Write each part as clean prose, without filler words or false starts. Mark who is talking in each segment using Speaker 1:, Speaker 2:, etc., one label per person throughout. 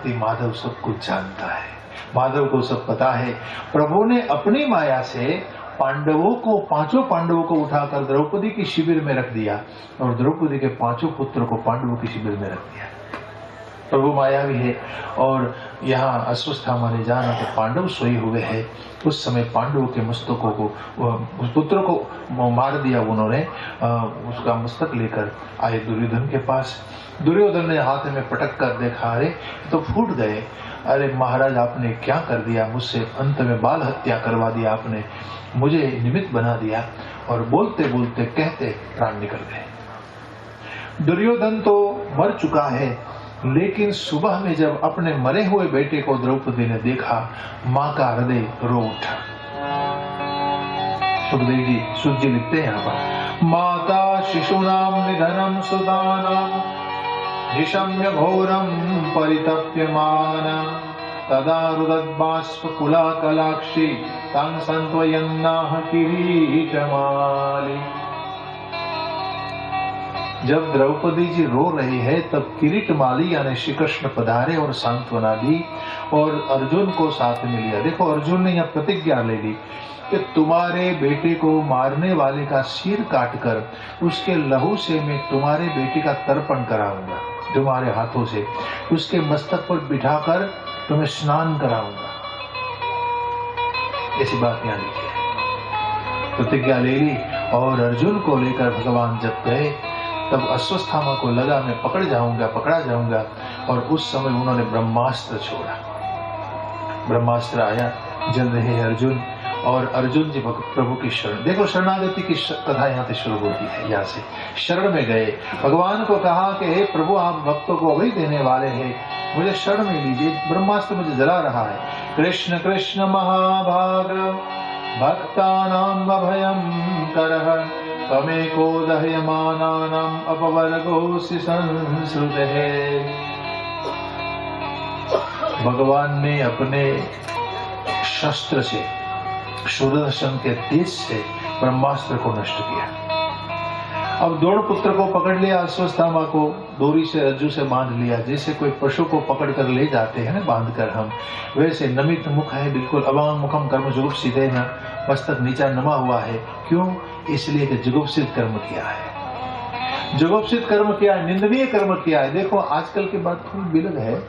Speaker 1: सेनापति माधव सब कुछ जानता है, माधव को सब पता है। प्रभु ने अपनी माया से पांडवों को, पांचों पांडवों को उठाकर द्रौपदी की शिविर में रख दिया और द्रौपदी के पांचों पुत्र को पांडवों की शिविर में रख दिया। प्रभु मायावी है। और यहाँ अश्वत्थामा ने जाना कि पांडव सोए हुए हैं। उस समय पांडवों के मस्तकों को, पुत्र को मार दिया उन्होंने। उसका मस्तक लेकर आए दुर्योधन के पास। दुर्योधन ने हाथ में पटक कर देखा, अरे तो फूट गए। अरे महाराज, आपने क्या कर दिया मुझसे, अंत में बाल हत्या करवा दिया आपने, मुझे निमित्त बना दिया। और बोलते बोलते कहते प्राण निकल गए। दुर्योधन तो मर चुका है, लेकिन सुबह में जब अपने मरे हुए बेटे को द्रौपदी ने देखा, मां का हृदय रो उठा। सुखदेव जी, सुख जी लिखते हैं यहाँ पर, माता शिशुनाम निधनम सुतानाम निशम्य घोरम परितप्यमाना तदा रुदद्बाष्पकुला कलाक्षी तां संत्वयन्नाह किरीटमाली। जब द्रौपदी जी रो रही है तब किरीटमाली यानी श्री कृष्ण पधारे और सांत्वना दी और अर्जुन को साथ में लिया। देखो, अर्जुन ने यह प्रतिज्ञा ले ली कि तुम्हारे बेटे को मारने वाले का सिर काटकर उसके लहू से मैं तुम्हारे बेटे का तर्पण कराऊंगा, तुम्हारे हाथों से उसके मस्तक पर बिठाकर तुम्हें स्नान कराऊंगा। ऐसी बात यहाँ लिखी है। प्रतिज्ञा ले ली और अर्जुन को लेकर भगवान जब गए तब अश्वत्थामा को लगा मैं पकड़ा जाऊंगा। और उस समय उन्होंने ब्रह्मास्त्र छोड़ा। ब्रह्मास्त्र आया, जल रहे अर्जुन, और अर्जुन जी प्रभु की शरण। देखो, शरणागति की कथा यहाँ से शुरू होती है। यहाँ से शरण में गए, भगवान को कहा कि हे प्रभु, आप भक्तों को अभय देने वाले हैं, मुझे शरण में लीजिए, ब्रह्मास्त्र मुझे जला रहा है। कृष्ण कृष्ण महाभाग भक्तानां अभयं करः त्वमेको दह्यमानानां अपवर्गोऽसि संसृतेः। भगवान ने अपने शस्त्र से, सुदर्शन के तेज से ब्रह्मास्त्र को नष्ट किया। अब द्रोण पुत्र को पकड़ लिया, अश्वत्थामा को डोरी से, रज्जू से बांध लिया। जैसे कोई पशु को पकड़ कर ले जाते हैं ना बांध कर हम, वैसे नमित मुख है, बिल्कुल अवांग मुखम कर्म जुगुप्सित है ना, मस्तक नीचा नमा हुआ है। क्यों? इसलिए कि जुगुप्सित कर्म किया है, जुगुप्सित कर्म किया है, निंदनीय कर्म किया है। देखो, आजकल की बात थोड़ी बिलग है।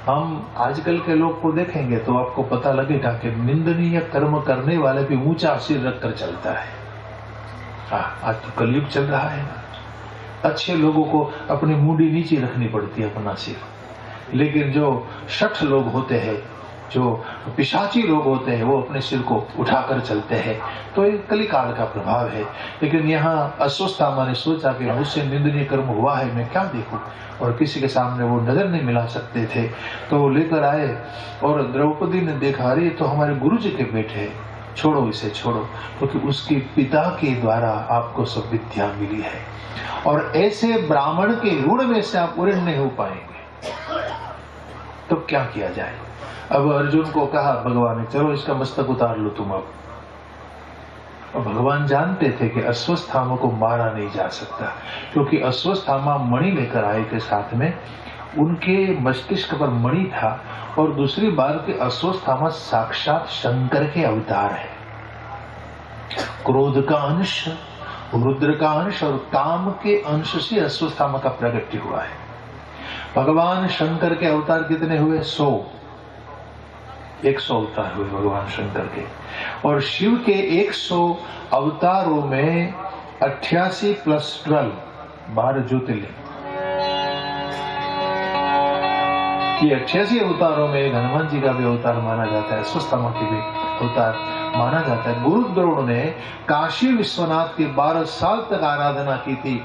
Speaker 1: हम आजकल के लोग को देखेंगे तो आपको पता लगेगा कि निंदनीय कर्म करने वाले भी ऊंचा सिर रखकर चलता है। आज तो कलयुग चल रहा है ना, अच्छे लोगों को अपनी मुंडी नीचे रखनी पड़ती है, अपना सिर। लेकिन जो शठ लोग होते हैं, जो पिशाची लोग होते हैं, वो अपने सिर को उठाकर चलते हैं। तो ये कलिकाल का प्रभाव है। लेकिन यहाँ अश्वत्थामा ने सोचा कि मुझसे निंदनीय कर्म हुआ है, मैं क्या देखूं, और किसी के सामने वो नजर नहीं मिला सकते थे। तो लेकर आए और द्रौपदी ने देखा, अरे तो हमारे गुरु जी के बेटे हैं, छोड़ो इसे, छोड़ो, क्योंकि उसके पिता के द्वारा आपको सब विद्या मिली है और ऐसे ब्राह्मण के ऋण में से आप उऋण नहीं हो पाएंगे। तो क्या किया जाए? अब अर्जुन को कहा भगवान ने, चलो इसका मस्तक उतार लो तुम अब। और भगवान जानते थे कि अश्वत्थामा को मारा नहीं जा सकता, क्योंकि अश्वत्थामा मणि लेकर आए थे साथ में, उनके मस्तिष्क पर मणि था। और दूसरी बात कि अश्वत्थामा साक्षात शंकर के अवतार है। क्रोध का अंश, रुद्र का अंश और काम के अंश से अश्वत्थामा का प्रगट्य हुआ है। भगवान शंकर के अवतार कितने हुए? 100 अवतार हुए भगवान शंकर के। और शिव के 100 अवतारों में 88 + 12 12 ज्योतिर्लिंग। ये 88 अवतारों में हनुमान जी का भी अवतार माना जाता है, अश्वत्थामा के भी अवतार माना जाता है। गुरु द्रोण ने काशी विश्वनाथ के 12 साल तक आराधना की थी,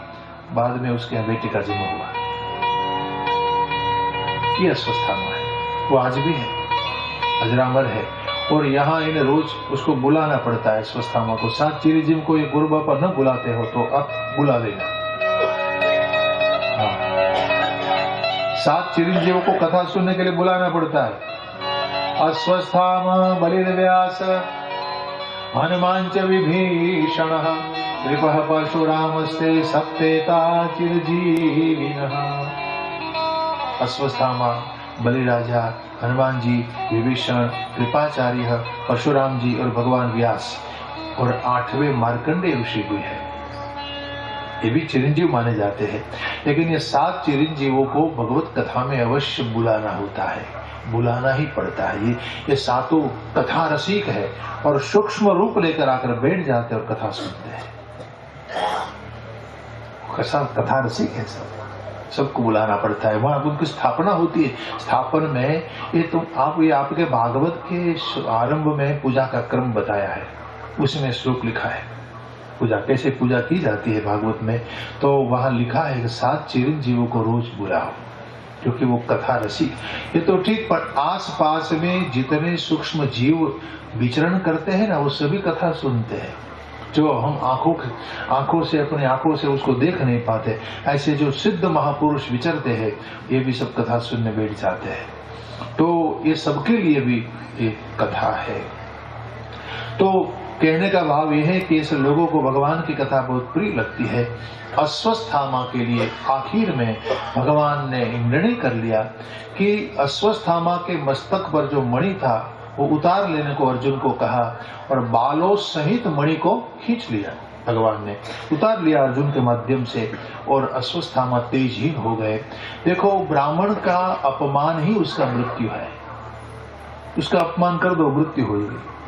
Speaker 1: बाद में उसके बेटे का जन्म हुआ। ये अश्वत्थामा है, वो आज भी है, अजरामर है। और यहाँ इन्हें रोज उसको बुलाना पड़ता है अश्वत्थामा को। 7 चिरंजीव को ये गुरु बाबा न बुलाते हो तो अब बुला लेना। 7 चिरंजीवों को कथा सुनने के लिए बुलाना पड़ता है। अश्वत्थामा बलिर्व्यास हनुमान च विभीषणः नृपः परशुरामस्ते सप्तेता चिरजीविनः। अश्वत्थामा बलि राजा, हनुमान जी, विभीषण, कृपाचार्य, परशुराम जी और भगवान व्यास और 8वें मार्कंडेय ऋषि भी है। ये भी चिरंजीव माने जाते हैं। लेकिन ये 7 चिरंजीवों को भगवत कथा में अवश्य बुलाना होता है, बुलाना ही पड़ता है। ये 7 कथा रसिक है और सूक्ष्म रूप लेकर आकर बैठ जाते और कथा सुनते हैं। कथा रसिक है, सबको बुलाना पड़ता है। वहां उनकी स्थापना होती है। स्थापन में ये आपके भागवत के आरंभ में पूजा का क्रम बताया है, उसमें श्लोक लिखा है पूजा कैसे पूजा की जाती है भागवत में। तो वहां लिखा है कि 7 चिरंजीवों को रोज बुलाओ, क्योंकि वो कथा रसिक। ये तो ठीक, पर आस पास में जितने सूक्ष्म जीव विचरण करते हैं ना, वो सभी कथा सुनते हैं। जो हम आंखों से अपनी आंखों से उसको देख नहीं पाते, ऐसे जो सिद्ध महापुरुष विचरते हैं, ये भी सब कथा सुनने बैठ जाते हैं। तो ये सबके लिए भी एक कथा है। तो कहने का भाव यह है कि ऐसे लोगों को भगवान की कथा बहुत प्रिय लगती है। अश्वत्थामा के लिए आखिर में भगवान ने निर्णय कर लिया कि अश्वत्थामा के मस्तक पर जो मणि था वो उतार लेने को अर्जुन को कहा और बालों सहित मणि को खींच लिया। भगवान ने उतार लिया अर्जुन के माध्यम से और अश्वत्थामा तेजहीन हो गए। देखो, ब्राह्मण का अपमान ही उसका मृत्यु है। उसका अपमान कर दो, मृत्यु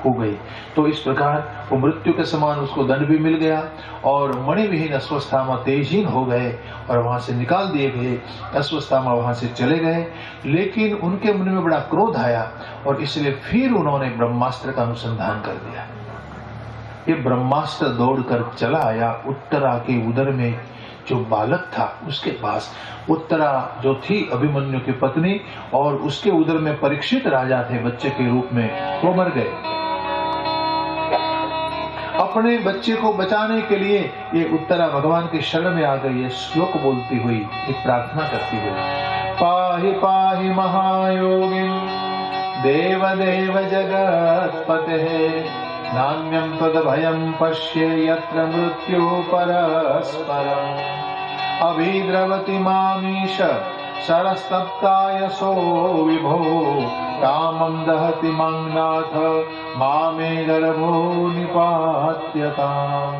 Speaker 1: हो गई। तो इस प्रकार वो मृत्यु के समान उसको दंड भी मिल गया और मणिविहीन अश्वत्थामा तेजहीन हो गए और वहां से निकाल दिए गए। अश्वत्थामा वहां से चले गए, लेकिन उनके मन में बड़ा क्रोध आया और इसलिए फिर उन्होंने ब्रह्मास्त्र का अनुसंधान कर दिया। ये ब्रह्मास्त्र दौड़कर चला आया उत्तरा के उदर में जो बालक था उसके पास। उत्तरा जो थी अभिमन्यु की पत्नी और उसके उदर में परीक्षित राजा थे बच्चे के रूप में, वो मर गए। अपने बच्चे को बचाने के लिए ये उत्तरा भगवान के शरण में आ गई है, श्लोक बोलती हुई, एक प्रार्थना करती हुई, पाहि पाहि महायोगिन देव देव जगत्पते नान्यं तद भयं पश्ये यत्र मृत्यु परस्परम् अभिद्रवति मामीश सरस्तप्तायसो विभो कामं दहति मंगनाथ मामे गर्भो निपात्यताम्।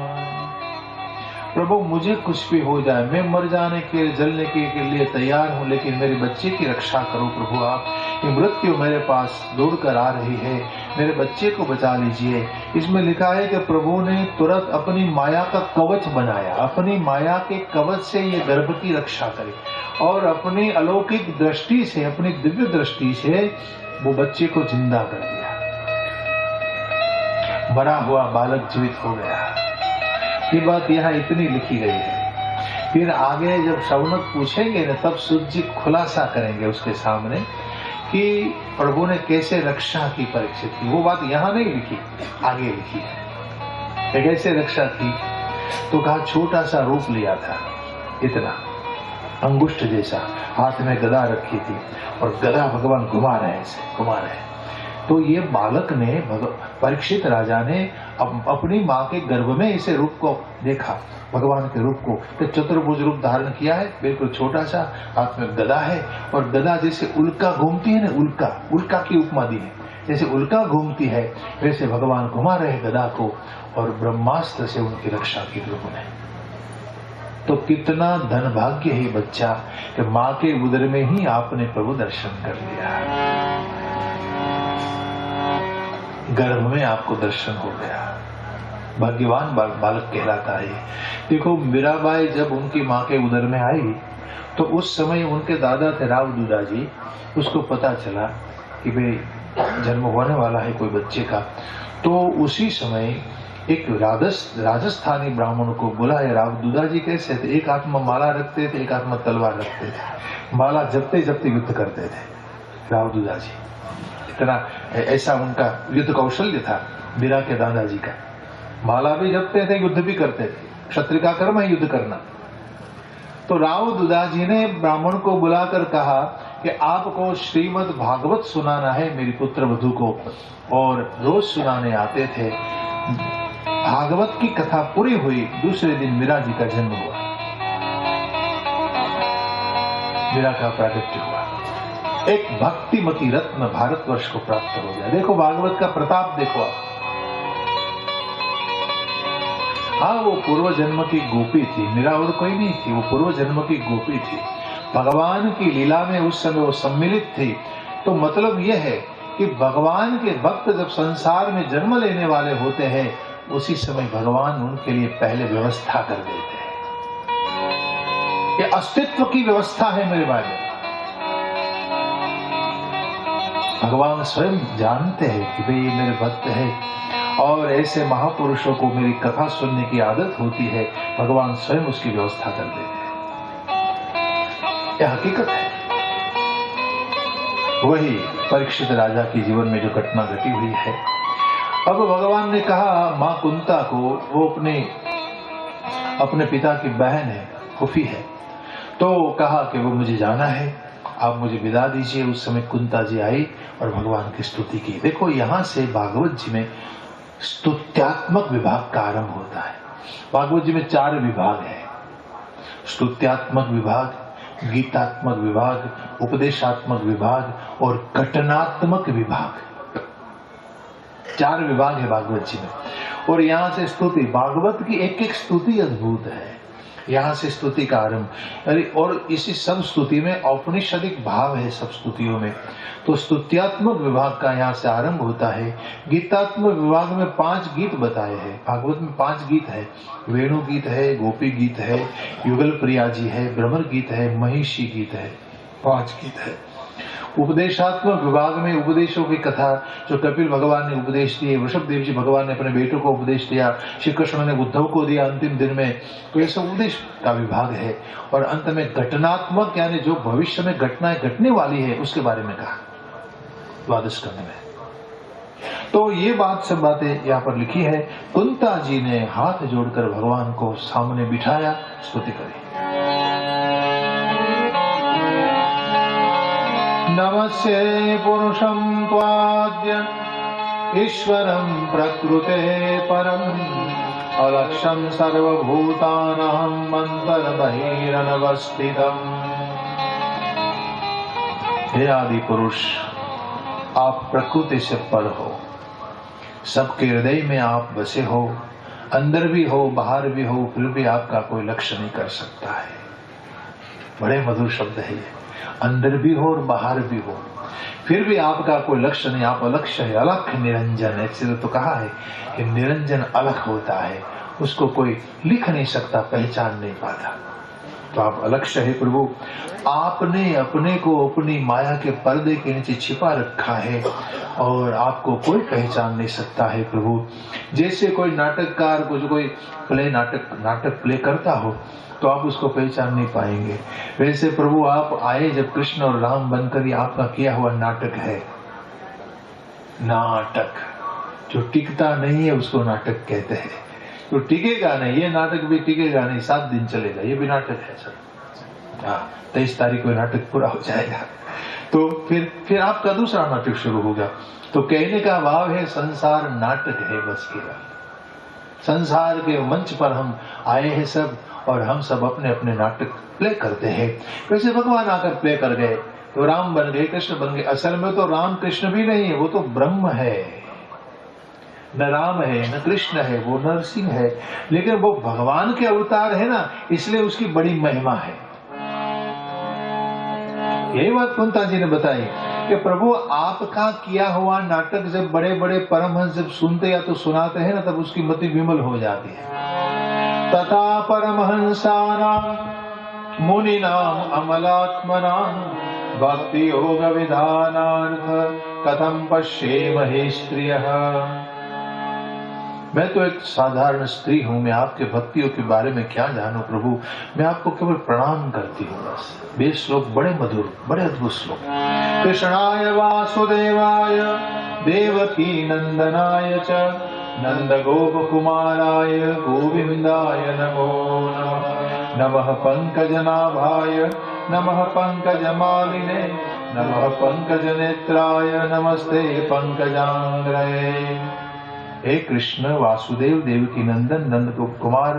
Speaker 1: प्रभु, मुझे कुछ भी हो जाए, मैं मर जाने के जलने के लिए तैयार हूँ, लेकिन मेरे बच्चे की रक्षा करो प्रभु। आप ये मृत्यु मेरे पास दौड़ कर आ रही है, मेरे बच्चे को बचा लीजिए। इसमें लिखा है कि प्रभु ने तुरंत अपनी माया का कवच बनाया, अपनी माया के कवच से ये गर्भ की रक्षा करे और अपनी अलौकिक दृष्टि से, अपनी दिव्य दृष्टि से वो बच्चे को जिंदा कर दिया। मरा हुआ बालक जीवित हो गया। ये बात यहाँ इतनी लिखी गई है। फिर आगे जब शौनक पूछेंगे ना, तब सूत जी खुलासा करेंगे उसके सामने कि प्रभु ने कैसे रक्षा की परीक्षित की। वो बात यहाँ नहीं लिखी, आगे लिखी है कैसे रक्षा की। तो कहा छोटा सा रूप लिया था, इतना अंगुष्ठ जैसा, हाथ में गदा रखी थी और गदा भगवान घुमा रहे हैं। तो ये बालक ने परीक्षित राजा ने अपनी माँ के गर्भ में इसे रूप को देखा, भगवान के रूप को। तो चतुर्भुज रूप धारण किया है, बिल्कुल छोटा सा, हाथ में गदा है और गदा जैसे उल्का घूमती है ना, उल्का की उपमा दी है। जैसे उल्का घूमती है वैसे भगवान घुमा रहे गदा को और ब्रह्मास्त्र से उनकी रक्षा की प्रभु ने। तो कितना धन भाग्य है बच्चा कि माँ के उदर में ही आपने प्रभु दर्शन कर लिया, गर्भ में आपको दर्शन हो गया। भाग्यवान बालक कहलाता है। देखो, मीराबाई जब उनकी माँ के उदर में आई तो उस समय उनके दादा थे राव दूधा जी। उसको पता चला कि भाई जन्म होने वाला है कोई बच्चे का। तो उसी समय एक राजस्थानी ब्राह्मण को बुलाया। राव दूधा जी कैसे थे, एक हाथ में माला रखते थे, एक हाथ में तलवार रखते थे। माला जपते जपते युद्ध करते थे राव दूधा जी। इतना ऐसा उनका युद्ध कौशल्य था मीरा के दादाजी का। माला भी जपते थे, युद्ध भी करते थे। क्षत्रिय का कर्म है युद्ध करना। तो राव दूधा जी ने ब्राह्मण को बुलाकर कहा कि आपको श्रीमद् भागवत सुनाना है मेरी पुत्र वधू को, और रोज सुनाने आते थे। भागवत की कथा पूरी हुई, दूसरे दिन मीरा जी का जन्म हुआ, मीरा का प्रागट्य हुआ। एक भक्तिमती रत्न भारतवर्ष को प्राप्त हो गया। देखो भागवत का प्रताप देखो आप। हाँ, वो पूर्व जन्म की गोपी थी, मेरा और कोई नहीं थी, वो पूर्व जन्म की गोपी थी। भगवान की लीला में उस समय वो सम्मिलित थी। तो मतलब यह है कि भगवान के भक्त जब संसार में जन्म लेने वाले होते हैं, उसी समय भगवान उनके लिए पहले व्यवस्था कर देते हैं। ये अस्तित्व की व्यवस्था है मेरे भाई। भगवान स्वयं जानते हैं कि भाई ये मेरे भक्त है और ऐसे महापुरुषों को मेरी कथा सुनने की आदत होती है। भगवान स्वयं उसकी व्यवस्था कर देते हैं। यह हकीकत है। वही परीक्षित राजा के जीवन में जो घटना घटी हुई है। अब भगवान ने कहा मां कुंता को, वो अपने पिता की बहन है, फूफी है, तो कहा कि वो मुझे जाना है, आप मुझे विदा दीजिए। उस समय कुंता जी आई और भगवान की स्तुति की। देखो यहां से भागवत जी में स्तुत्यात्मक विभाग का आरंभ होता है। भागवत जी में 4 विभाग है, स्तुत्यात्मक विभाग, गीतात्मक विभाग, उपदेशात्मक विभाग और घटनात्मक विभाग। 4 विभाग है भागवत जी में। और यहां से स्तुति, भागवत की एक एक स्तुति अद्भुत है। यहां से स्तुति का आरंभ। और इसी सब स्तुति में औपनिषदिक भाव है, सब स्तुतियों में। तो स्तुत्यात्मक विभाग का यहाँ से आरंभ होता है। गीतात्मक विभाग में 5 गीत बताए हैं। भागवत में 5 गीत है। वेणु गीत है, गोपी गीत है, युगल प्रिया जी है, भ्रमर गीत है, महिषी गीत है, 5 गीत है। उपदेशात्मक विभाग में उपदेशों की कथा, जो कपिल भगवान ने उपदेश दिए, वृषभदेव जी भगवान ने अपने बेटों को उपदेश दिया, श्री कृष्ण ने उद्धव को दिया अंतिम दिन में, तो ये सब उपदेश का विभाग है। और अंत में घटनात्मक, यानी जो भविष्य में घटनाएं घटने वाली है उसके बारे में कहा 12 स्कंद में। तो ये सब बातें यहाँ पर लिखी है। कुंता जी ने हाथ जोड़कर भगवान को सामने बिठाया, स्तुति करी। नमस्ते पुरुषं त्वाद्य ईश्वरं प्रकृते परम् अलक्ष्यं सर्वभूतानां अन्तर्बहिरनवस्थितम्। हे आदि पुरुष, आप प्रकृति से पर हो, सबके हृदय में आप बसे हो, अंदर भी हो बाहर भी हो, फिर भी आपका कोई लक्ष्य नहीं कर सकता है। बड़े मधुर शब्द है ये। अंदर भी हो और बाहर भी हो, फिर भी आपका कोई लक्ष्य नहीं, आप अलक्ष्य है, अलख निरंजन। इसलिए तो कहा है कि निरंजन अलख होता है, उसको कोई लिख नहीं सकता, पहचान नहीं पाता। तो आप अलक्ष्य है प्रभु। आपने अपने को अपनी माया के पर्दे के नीचे छिपा रखा है और आपको कोई पहचान नहीं सकता है प्रभु। जैसे कोई नाटककार को, जो कोई नाटक प्ले करता हो, तो आप उसको पहचान नहीं पाएंगे। वैसे प्रभु आप आए जब कृष्ण और राम बनकर, ये आपका किया हुआ नाटक है। नाटक जो टिकता नहीं है उसको नाटक कहते हैं। तो टिकेगा नहीं, ये नाटक भी टिकेगा नहीं, 7 दिन चलेगा, ये भी नाटक है सर। 23 तारीख को नाटक पूरा हो जाएगा, तो फिर आपका दूसरा नाटक शुरू होगा। तो कहने का भाव है संसार नाटक है बस केवल। संसार के मंच पर हम आए हैं सब, और हम सब अपने अपने नाटक प्ले करते हैं। वैसे भगवान आकर प्ले कर गए, तो राम बन गए, कृष्ण बन गए। असल में तो राम कृष्ण भी नहीं है, वो तो ब्रह्म है। न राम है न कृष्ण है, वो नरसिंह है, लेकिन वो भगवान के अवतार है ना, इसलिए उसकी बड़ी महिमा है। यही बात कुंता जी ने बताई कि प्रभु आपका किया हुआ नाटक जब बड़े बड़े परमहंस जब सुनते या तो सुनाते हैं ना, तब उसकी मति विमल हो जाती है। तथा परमहंसानां मुनीनां अमलात्मनां भक्ति योग विधानार्थ कथं पश्येमहे स्त्रियः। मैं तो एक साधारण स्त्री हूँ, मैं आपके भक्तियों के बारे में क्या जानूं प्रभु। मैं आपको केवल प्रणाम करती हूँ बस। वे श्लोक बड़े मधुर, बड़े अद्भुत श्लोक। कृष्णाय वासुदेवाय देवकी नंदनाय च नंद गोप कुमाराय गोविंदाय नमो नमः। नमः पंकजनाभाय नमः पंकजमालिने नमः पंकजनेत्राय नमस्ते पंकजांग्रये। हे कृष्ण, वासुदेव, देवकी नंदन, नंद गोप कुमार,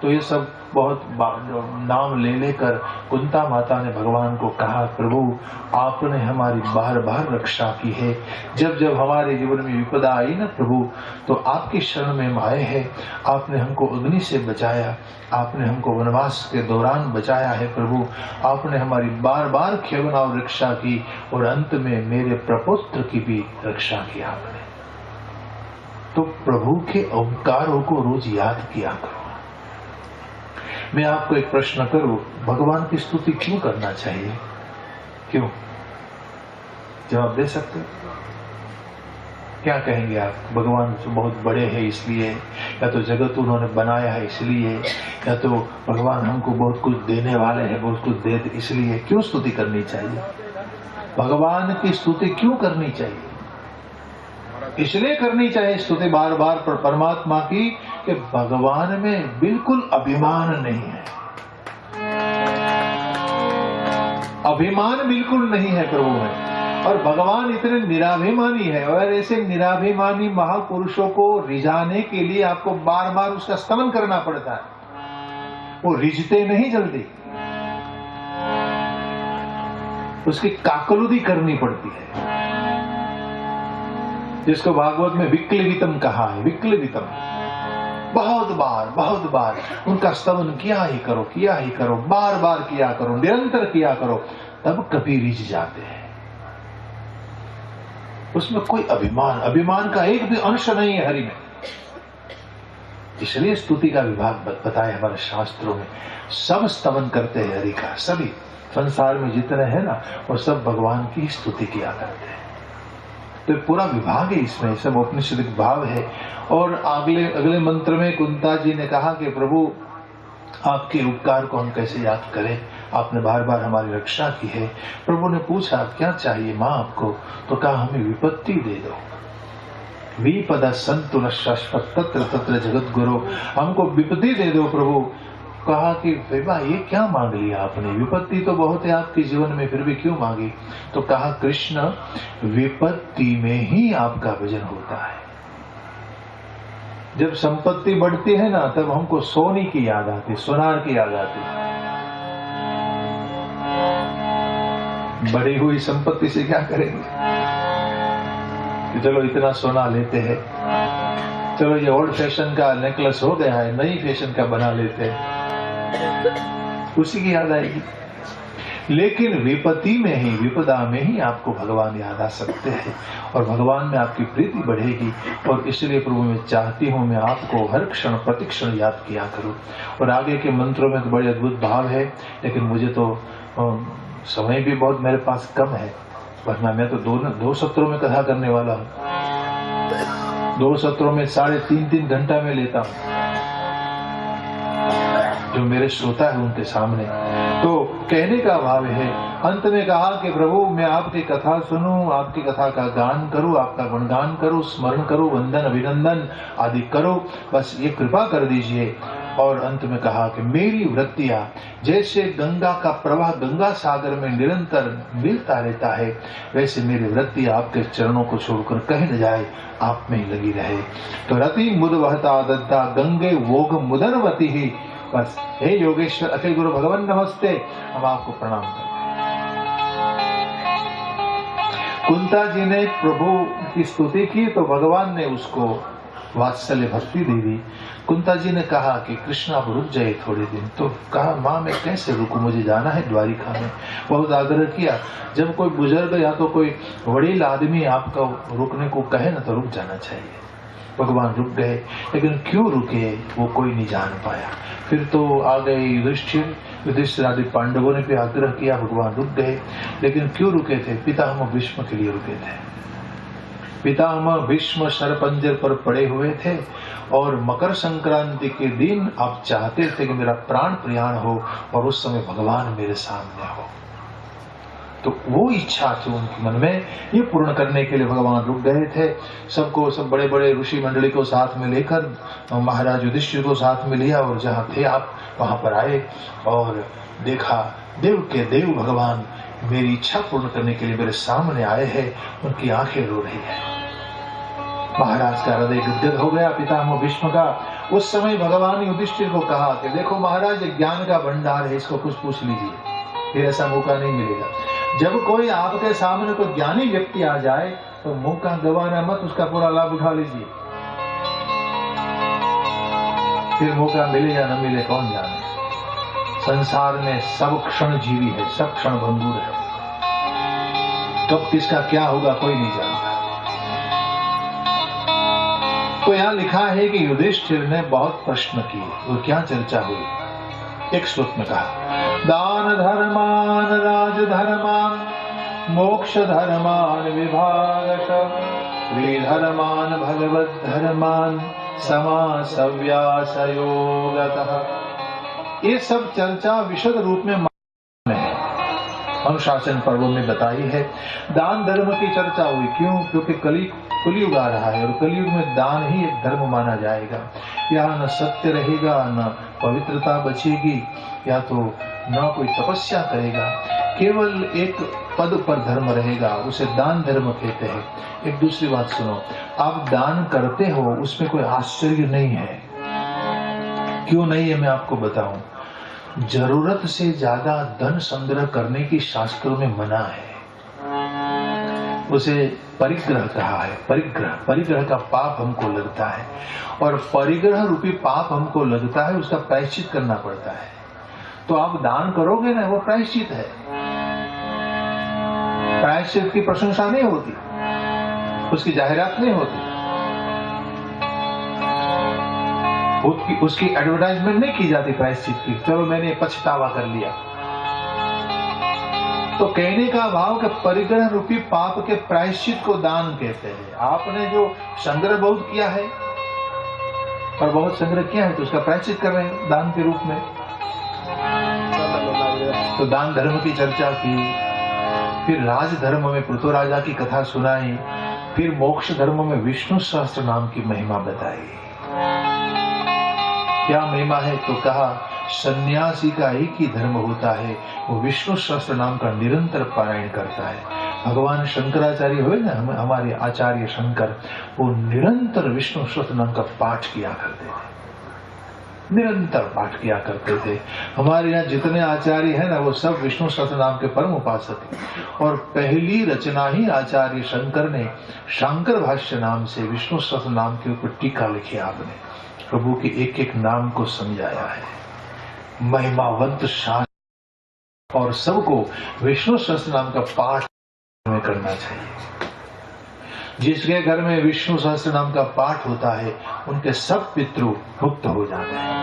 Speaker 1: तो ये सब बहुत नाम ले लेकर कुंता माता ने भगवान को कहा, प्रभु आपने हमारी बार बार रक्षा की है, जब जब हमारे जीवन में विपदा आई ना प्रभु, तो आपकी शरण में हम आए हैं। आपने हमको अग्नि से बचाया, आपने हमको वनवास के दौरान बचाया है प्रभु, आपने हमारी बार बार खेवना और रक्षा की, और अंत में मेरे प्रपुत्र की भी रक्षा की आपने। तो प्रभु के उपकारों को रोज याद किया करो। मैं आपको एक प्रश्न करूं, भगवान की स्तुति क्यों करना चाहिए? क्यों? जवाब दे सकते? क्या कहेंगे आप? भगवान जो बहुत बड़े हैं इसलिए, या तो जगत उन्होंने बनाया है इसलिए, या तो भगवान हमको बहुत कुछ देने वाले हैं, बहुत कुछ देते इसलिए। क्यों स्तुति करनी चाहिए? भगवान की स्तुति क्यों करनी चाहिए? इसलिए करनी चाहिए स्तुति बार बार परमात्मा की कि भगवान में बिल्कुल अभिमान नहीं है, अभिमान बिल्कुल नहीं है प्रभु में। और भगवान इतने निराभिमानी है, और ऐसे निराभिमानी महापुरुषों को रिझाने के लिए आपको बार बार उसका स्तमन करना पड़ता है। वो रिझते नहीं जल्दी, उसकी काकलुदी करनी पड़ती है, जिसको भागवत में विक्लवितम कहा है। विक्लवितम, बहुत बार उनका स्तमन किया ही करो, बार बार किया करो, निरंतर किया करो, तब कभी रिझ जाते हैं। उसमें कोई अभिमान का एक भी अंश नहीं है हरि में। इसलिए स्तुति का विभाग बताया हमारे शास्त्रों में। सब स्तमन करते हैं हरि का, सभी संसार में जितने हैं ना, वो सब भगवान की स्तुति किया करते हैं। तो पूरा विभाग है इसमें, सब उपनिषदिक भाव है। और अगले मंत्र में कुंता जी ने कहा कि प्रभु आपके उपकार को हम कैसे याद करें, आपने बार बार हमारी रक्षा की है। प्रभु ने पूछा क्या चाहिए माँ आपको, तो कहा हमें विपत्ति दे दो। विपदा संतुल शाश्वत तत्र तत्र जगत गुरु, हमको विपत्ति दे दो प्रभु। कहा कि बेबा ये क्या मांग लिया आपने, विपत्ति तो बहुत है आपके जीवन में, फिर भी क्यों मांगी? तो कहा कृष्ण विपत्ति में ही आपका भजन होता है। जब संपत्ति बढ़ती है ना, तब हमको सोने की याद आती, सोनार की याद आती। बढ़ी हुई संपत्ति से क्या करेंगे कि चलो इतना सोना लेते हैं, चलो ये ओल्ड फैशन का नेकलेस हो गया है, नई फैशन का बना लेते हैं, उसी की याद आएगी। लेकिन विपत्ति में ही, विपदा में ही आपको भगवान याद आ सकते हैं, और भगवान में आपकी प्रीति बढ़ेगी। और इसलिए प्रभु मैं चाहती हूँ मैं आपको हर क्षण प्रतिक्षण याद किया करूँ। और आगे के मंत्रों में तो बड़े अद्भुत भाव है, लेकिन मुझे तो समय भी बहुत मेरे पास कम है, वरना मैं तो दो सत्रों में कथा करने वाला हूँ। 2 सत्रों में 3.5 घंटा में लेता हूँ, जो मेरे श्रोता है उनके सामने। तो कहने का भाव है, अंत में कहा कि प्रभु मैं आपकी कथा सुनूं, आपकी कथा का गान करूं, आपका गुणगान करूं, स्मरण करूं, वंदन अभिनंदन आदि करो, बस ये कृपा कर दीजिए। और अंत में कहा कि मेरी वृत्तियां जैसे गंगा का प्रवाह गंगा सागर में निरंतर मिलता रहता है, वैसे मेरी वृत्तियां आपके चरणों को छोड़कर कहीं न जाए, आप में ही लगी रहे। तो रति मुद वहता दद्दा गंगे वोग मुदनवती ही। बस हे योगेश्वर अखिल गुरु भगवान नमस्ते, हम आपको प्रणाम करते हैं। कुंता जी ने प्रभु की स्तुति की तो भगवान ने उसको वात्सल्य भक्ति दे दी। कुंता जी ने कहा कि कृष्ण आप रुक जाइए थोड़े दिन। तो कहा माँ मैं कैसे रुकूं, मुझे जाना है द्वारिका में। बहुत आग्रह किया। जब कोई बुजुर्ग या तो कोई वड़ील आदमी आपका रुकने को कहे ना, तो रुक जाना चाहिए। भगवान रुक गए, लेकिन क्यों रुके वो कोई नहीं जान पाया। फिर तो आ गए युधिष्ठिर आदि पांडवों ने भी आग्रह किया, भगवान रुक गए। लेकिन क्यों रुके थे? पितामह भीष्म के लिए रुके थे। पितामह भीष्म शरपंजर पर पड़े हुए थे, और मकर संक्रांति के दिन आप चाहते थे कि मेरा प्राण प्रयाण हो, और उस समय भगवान मेरे सामने हो। तो वो इच्छा थी उनके मन में, ये पूर्ण करने के लिए भगवान रुक गए थे। सब बड़े बड़े ऋषि मंडली को साथ में लेकर महाराज युधिष्ठिर को साथ में लिया, और जहाँ थे आप वहां पर आए और देखा देव के देव भगवान मेरी इच्छा पूर्ण करने के लिए मेरे सामने आए हैं। उनकी आंखें रो रही है। महाराज का हृदय गदगद हो गया, पितामह भीष्म का, उस समय भगवान युधिष्ठिर को कहा कि देखो महाराज, ज्ञान का भंडार है, इसको कुछ पूछ लीजिए, फिर ऐसा मौका नहीं मिलेगा। जब कोई आपके सामने कोई ज्ञानी व्यक्ति आ जाए तो मौका गंवाना मत, उसका पूरा लाभ उठा लीजिए। फिर मौका मिले या न मिले कौन जाने। संसार में सब क्षण जीवी है, सब क्षण भंगुर है, कब किसका क्या होगा कोई नहीं जानता। तो यहां लिखा है कि युधिष्ठिर ने बहुत प्रश्न किए और क्या चर्चा हुई। एक श्लोक में कहा, दान धर्मान राजधर्मान मोक्ष धर्मान विभागशः त्रिधर्मान भगवत धर्मान समासव्यास योगतः। ये सब चर्चा विशद रूप में है, अनुशासन पर्वों में बताई है। दान धर्म की चर्चा हुई, क्यों? क्योंकि कलयुग आ रहा है और कलयुग में दान ही एक धर्म माना जाएगा। यहाँ न सत्य रहेगा, न पवित्रता बचेगी, या तो न कोई तपस्या करेगा, केवल एक पद पर धर्म रहेगा, उसे दान धर्म कहते हैं। एक दूसरी बात सुनो, आप दान करते हो उसमें कोई आश्चर्य नहीं है। क्यों नहीं है मैं आपको बताऊं। जरूरत से ज्यादा धन संग्रह करने की शास्त्रों में मना है, उसे परिग्रह कहा है। परिग्रह का पाप हमको लगता है, और परिग्रह रूपी पाप हमको लगता है, उसका प्रायश्चित करना पड़ता है। तो आप दान करोगे ना, वो प्रायश्चित है। प्रायश्चित की प्रशंसा नहीं होती, उसकी जाहिरात नहीं होती, उसकी एडवर्टाइजमेंट नहीं की जाती प्रायश्चित की। चलो मैंने पछतावा कर लिया। तो कहने का भाव कि परिग्रह रूपी पाप के प्रायश्चित को दान कहते हैं। आपने जो संग्रह बहुत किया है और बहुत संग्रह किया है तो उसका प्रायश्चित कर रहे हैं दान के रूप में। तो दान धर्म की चर्चा की, फिर राज धर्म में पृथ्वी की कथा सुनाई, फिर मोक्ष धर्म में विष्णु सहस्त्र नाम की महिमा बताई। क्या महिमा है? तो कहा सन्यासी का एक ही धर्म होता है, वो विष्णु सहस्त्र नाम का निरंतर पारायण करता है। भगवान शंकराचार्य हुए ना, हमारे आचार्य शंकर, वो निरंतर विष्णु सहस्त्र नाम का पाठ किया करते थे, निरंतर पाठ किया करते थे। हमारे यहाँ जितने आचार्य हैं ना, वो सब विष्णु सहस्त्र नाम के परम उपासक हैं। और पहली रचना ही आचार्य शंकर ने शांकर भाष्य नाम से विष्णु सहस्त्र नाम के ऊपर टीका लिखी। आपने प्रभु के एक एक नाम को समझाया है, महिमावंत शास्त्र, और सबको विष्णु सहस्त्र नाम का पाठ में करना चाहिए। जिसके घर में विष्णु सहस्त्र नाम का पाठ होता है, उनके सब पितृ मुक्त हो जाते हैं।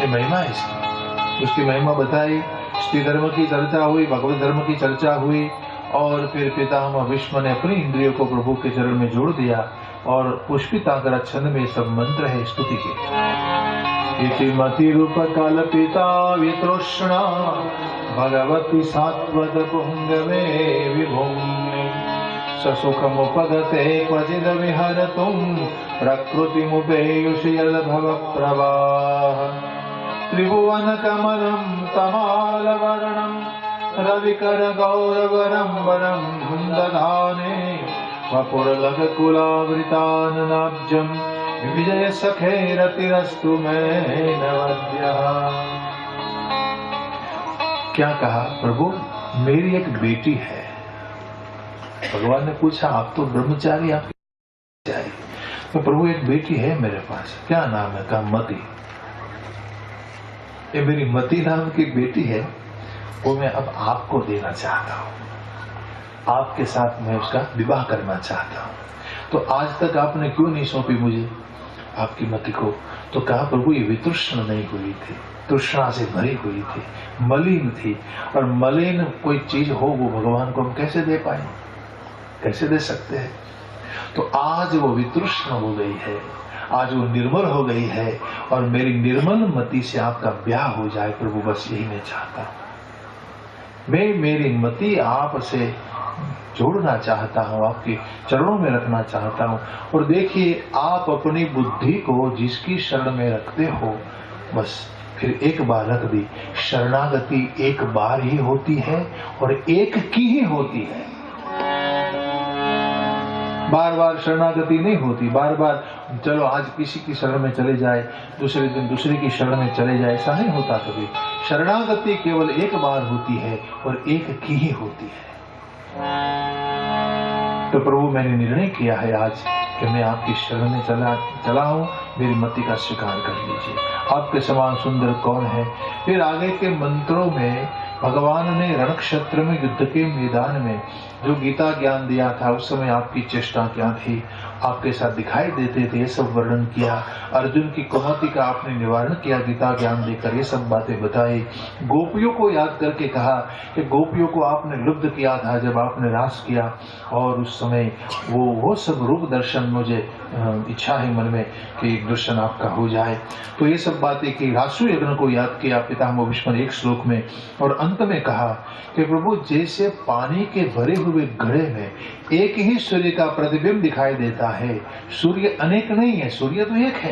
Speaker 1: ये महिमा है इसकी, उसकी महिमा बताई। स्त्री धर्म की चर्चा हुई, भगवत धर्म की चर्चा हुई, और फिर पितामह भीष्म ने अपनी इंद्रियों को प्रभु के चरण में जोड़ दिया, और पुष्पिताग्र छंद में सब मंत्र है स्तुति के। इति मति रूप कल्पिता वितृष्णा भगवती सात्वत पुंगवे विभुम्नि ससुखमुपगते क्वचिद विहरतुं प्रकृतिमुपेयुषि यद्भव प्रवाह त्रिभुवन कमलं तमालवर्णं रविकर गौरवरंबरं दधाने वपुरलकुलावृताननाब्जं विजय सखेरतिरस्तु मे नवद्यः। क्या कहा प्रभु? मेरी एक बेटी है। भगवान ने पूछा, आप तो ब्रह्मचारी, आप ब्रह्मचारी, तो प्रभु एक बेटी है मेरे पास। क्या नाम है? कहा मति। ये मेरी मति नाम की बेटी है, वो मैं अब आपको देना चाहता हूं, आपके साथ मैं उसका विवाह करना चाहता हूं। तो आज तक आपने क्यों नहीं सौंपी मुझे आपकी मति को? तो कहा प्रभु ये वितृष्ण नहीं हुई थी, तृष्णा से भरी हुई थी, मलिन थी, और मलिन कोई चीज हो वो भगवान को हम कैसे दे पाए, कैसे दे सकते हैं? तो आज वो वितृष्ण हो गई है, आज वो निर्मल हो गई है, और मेरी निर्मल मति से आपका ब्याह हो जाए प्रभु, बस यही मैं चाहता हूं। मैं मेरी मति आपसे जोड़ना चाहता हूं, आपके चरणों में रखना चाहता हूं। और देखिए, आप अपनी बुद्धि को जिसकी शरण में रखते हो, बस फिर एक बार रख दी। शरणागति एक बार ही होती है और एक की ही होती है। बार बार शरणागति नहीं होती, बार बार चलो आज किसी की शरण में चले जाए, दूसरे दिन दूसरे की शरण में चले जाए, ऐसा नहीं होता कभी। शरणागति केवल एक बार होती है और एक की ही होती है। तो प्रभु मैंने निर्णय किया है आज कि मैं आपकी शरण में चला हूं, मेरी मति का स्वीकार कर लीजिए। आपके समान सुंदर कौन है। फिर आगे के मंत्रों में भगवान ने रणक्षेत्र में युद्ध के मैदान में जो गीता ज्ञान दिया था, उस समय आपकी चेष्टा क्या थी, आपके साथ दिखाई देते थे, ये सब वर्णन किया। अर्जुन की कुमति का आपने निवारण किया गीता ज्ञान देकर, ये सब बातें बताई। गोपियों को याद करके कहा कि गोपियों को आपने लुब्ध किया था जब आपने रास किया, और उस समय वो सब रूप दर्शन मुझे इच्छा है मन में कि दर्शन आपका हो जाए। तो ये सब बातें की। रासु यज्ञ को याद किया पितामह भीष्म एक श्लोक में, और अंत में कहा कि प्रभु जैसे पानी के भरे हुए घड़े में एक ही सूर्य का प्रतिबिंब दिखाई देता है, सूर्य अनेक नहीं है, सूर्य तो एक है,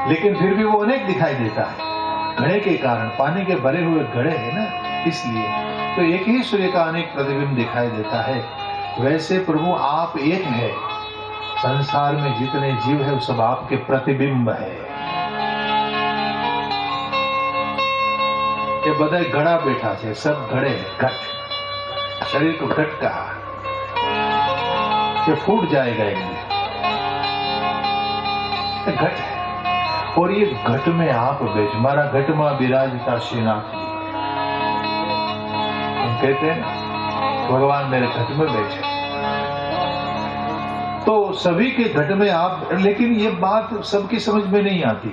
Speaker 1: लेकिन फिर भी वो अनेक दिखाई देता है घड़े के कारण, पानी के भरे हुए घड़े है ना, इसलिए तो एक ही सूर्य का अनेक प्रतिबिंब दिखाई देता है। वैसे प्रभु आप एक है, संसार में जितने जीव है वो सब आपके प्रतिबिंब है। ये बधाई घड़ा बैठा है, सब घड़े है, घट, शरीर को घट कहा, ये फूट जाएगा एक दिन, घट है। और ये घट में आप बैठ, हमारा घट में विराजता श्रीनाथ जी, हम कहते हैं भगवान मेरे घट में बैठे, तो सभी के घट में आप। लेकिन ये बात सबकी समझ में नहीं आती।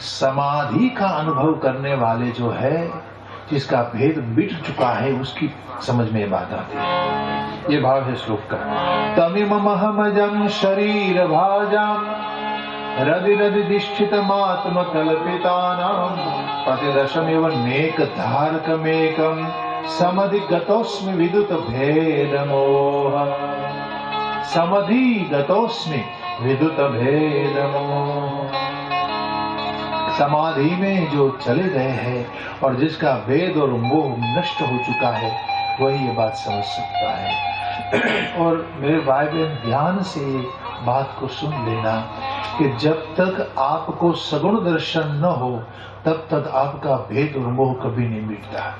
Speaker 1: समाधि का अनुभव करने वाले जो है, जिसका भेद मिट चुका है, उसकी समझ में बात आती है। ये भाव है श्लोक का। तमिमहमजं शरीर भाजाम रदि रदि दिष्ठितमात्म कल्पितानां प्रतिदशमिव नेक धारकमेकं समधि गतोस्मि विदुत भेद मोह, समधि गतोस्मि विदुत भेद मोह। समाधि में जो चले गए हैं और जिसका वेद और मोह नष्ट हो चुका है, वही ये बात समझ सकता है। और मेरे भाई बहन ध्यान से बात को सुन लेना कि जब तक आपको सगुण दर्शन न हो, तब तक आपका भेद और मोह कभी नहीं मिटता।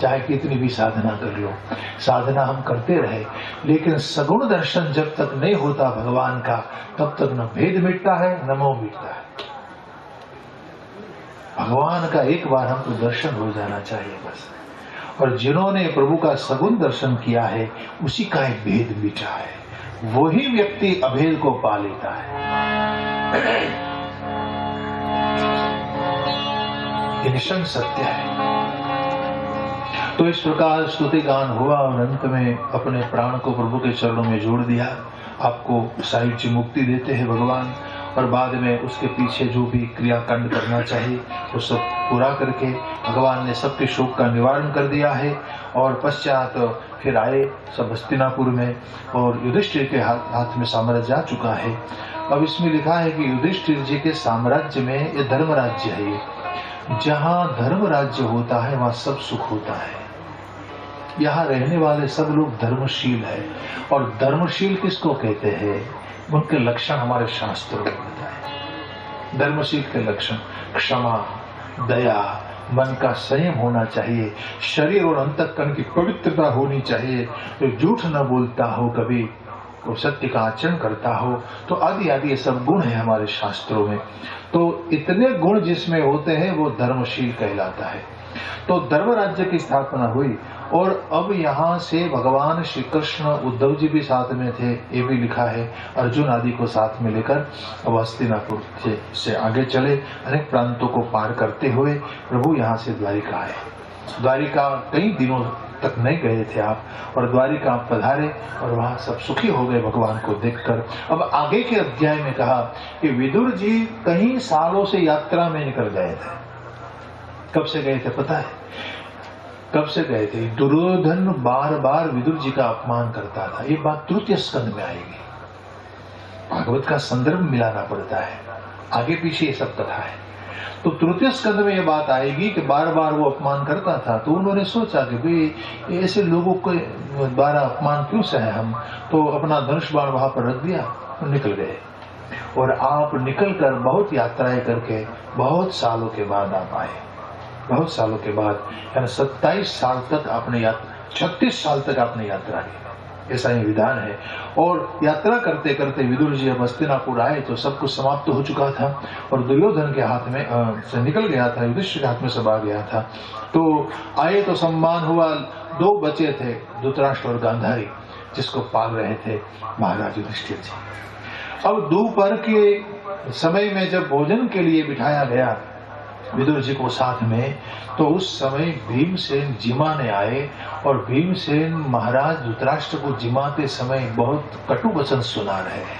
Speaker 1: चाहे कितनी भी साधना कर लो, साधना हम करते रहे, लेकिन सगुण दर्शन जब तक नहीं होता भगवान का, तब तक न भेद मिटता है न मोह मिटता है। भगवान का एक बार हमको दर्शन हो जाना चाहिए बस। और जिन्होंने प्रभु का सगुण दर्शन किया है, उसी का एक भेद मिटा है, वही व्यक्ति अभेद को पा लेता है। ये निश्चय सत्य है। तो इस प्रकार स्तुति गान हुआ और अंत में अपने प्राण को प्रभु के चरणों में जोड़ दिया। आपको साहित्य मुक्ति देते हैं भगवान, और बाद में उसके पीछे जो भी क्रियाकांड करना चाहिए वो सब पूरा करके भगवान ने सबके शोक का निवारण कर दिया है। और पश्चात फिर आए सब हस्तिनापुर में, और युधिष्ठिर के हाथ में साम्राज्य आ चुका है। अब इसमें लिखा है कि युधिष्ठिर जी के साम्राज्य में ये धर्म राज्य है। जहाँ धर्म राज्य होता है वहाँ सब सुख होता है। यहाँ रहने वाले सब लोग धर्मशील है। और धर्मशील किसको कहते हैं? उनके लक्षण हमारे शास्त्रों में बताए। धर्मशील के लक्षण क्षमा, दया, मन का संयम होना चाहिए, शरीर और अंतःकरण की पवित्रता होनी चाहिए, तो झूठ न बोलता हो कभी, तो सत्य का आचरण करता हो, तो आदि आदि ये सब गुण है हमारे शास्त्रों में। तो इतने गुण जिसमें होते हैं वो धर्मशील कहलाता है। तो धर्म राज्य की स्थापना हुई। और अब यहाँ से भगवान श्री कृष्ण, उद्धव जी भी साथ में थे, ये भी लिखा है, अर्जुन आदि को साथ में लेकर अब हस्तिनापुर से आगे चले। अनेक प्रांतों को पार करते हुए प्रभु यहाँ से द्वारिका आए। द्वारिका कई दिनों तक नहीं गए थे आप, और द्वारिका आप पधारे और वहाँ सब सुखी हो गए भगवान को देखकर। अब आगे के अध्याय में कहा कि विदुर जी कई सालों से यात्रा में निकल गए थे। कब से गए थे पता है? कब से गए थे? दुर्योधन बार बार विदुर जी का अपमान करता था। ये बात तृतीय स्कंद में आएगी। भागवत का संदर्भ मिलाना पड़ता है, आगे पीछे ये सब कथा है। तो तृतीय स्कंद में ये बात आएगी कि बार बार वो अपमान करता था, तो उन्होंने सोचा कि भाई ऐसे लोगों को द्वारा अपमान क्यों सहे हम, तो अपना धनुष बाण वहां पर रख दिया और निकल गए। और आप निकल कर बहुत यात्राएं करके बहुत सालों के बाद आप आए, बहुत सालों के बाद, यानी 27 साल तक आपने 36 साल तक आपने यात्रा की, ऐसा ही विधान है। और यात्रा करते करते विदुर जी अब हस्तिनापुर आए तो सब कुछ समाप्त हो चुका था और दुर्योधन के हाथ में से निकल गया था, युधिष्ठिर के हाथ में सब आ गया था। तो आए तो सम्मान हुआ, 2 बचे थे, धृतराष्ट्र और गांधारी, जिसको पाल रहे थे महाराज युधिष्ठिर जी। अब दोपहर के समय में जब भोजन के लिए बिठाया गया विदुर जी को साथ में, तो उस समय भीमसेन जिमाने आए और भीमसेन महाराज धृतराष्ट्र को जिमाते समय बहुत कटु वचन सुना रहे हैं,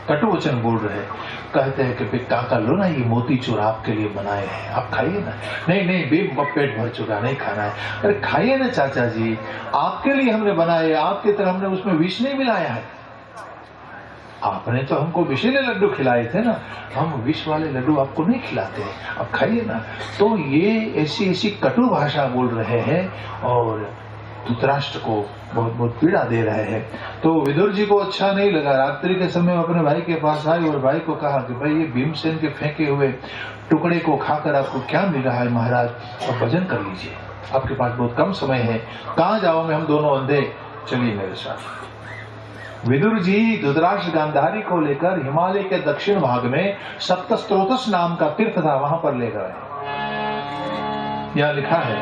Speaker 1: कटु वचन बोल रहे हैं। कहते हैं कि काका लो ना, ये मोतीचूर आपके लिए बनाए हैं, आप खाइए ना। नहीं नहीं भीम, पेट भर चुका, नहीं खाना है। अरे खाइए ना चाचा जी, आपके लिए हमने बनाए, आपकी तरह हमने उसमें विष नहीं मिलाया है। आपने तो हमको विषैले लड्डू खिलाए थे ना, हम विष वाले लड्डू आपको नहीं खिलाते, आप खाइए ना। तो ये ऐसी ऐसी कटु भाषा बोल रहे हैं और धृतराष्ट्र को बहुत बहुत पीड़ा दे रहे हैं। तो विदुर जी को अच्छा नहीं लगा। रात्रि के समय अपने भाई के पास आए और भाई को कहा कि भाई ये भीमसेन के फेंके हुए टुकड़े को खाकर आपको क्या मिल रहा है महाराज, और भजन कर लीजिए, आपके पास बहुत कम समय है। कहाँ जाओगे, हम दोनों अंधे, चलिए मेरे साथ। विदुर जी धृतराष्ट्र गांधारी को लेकर हिमालय के दक्षिण भाग में सप्तस्त्रोतस नाम का तीर्थ था, वहां पर ले गए। यह लिखा है,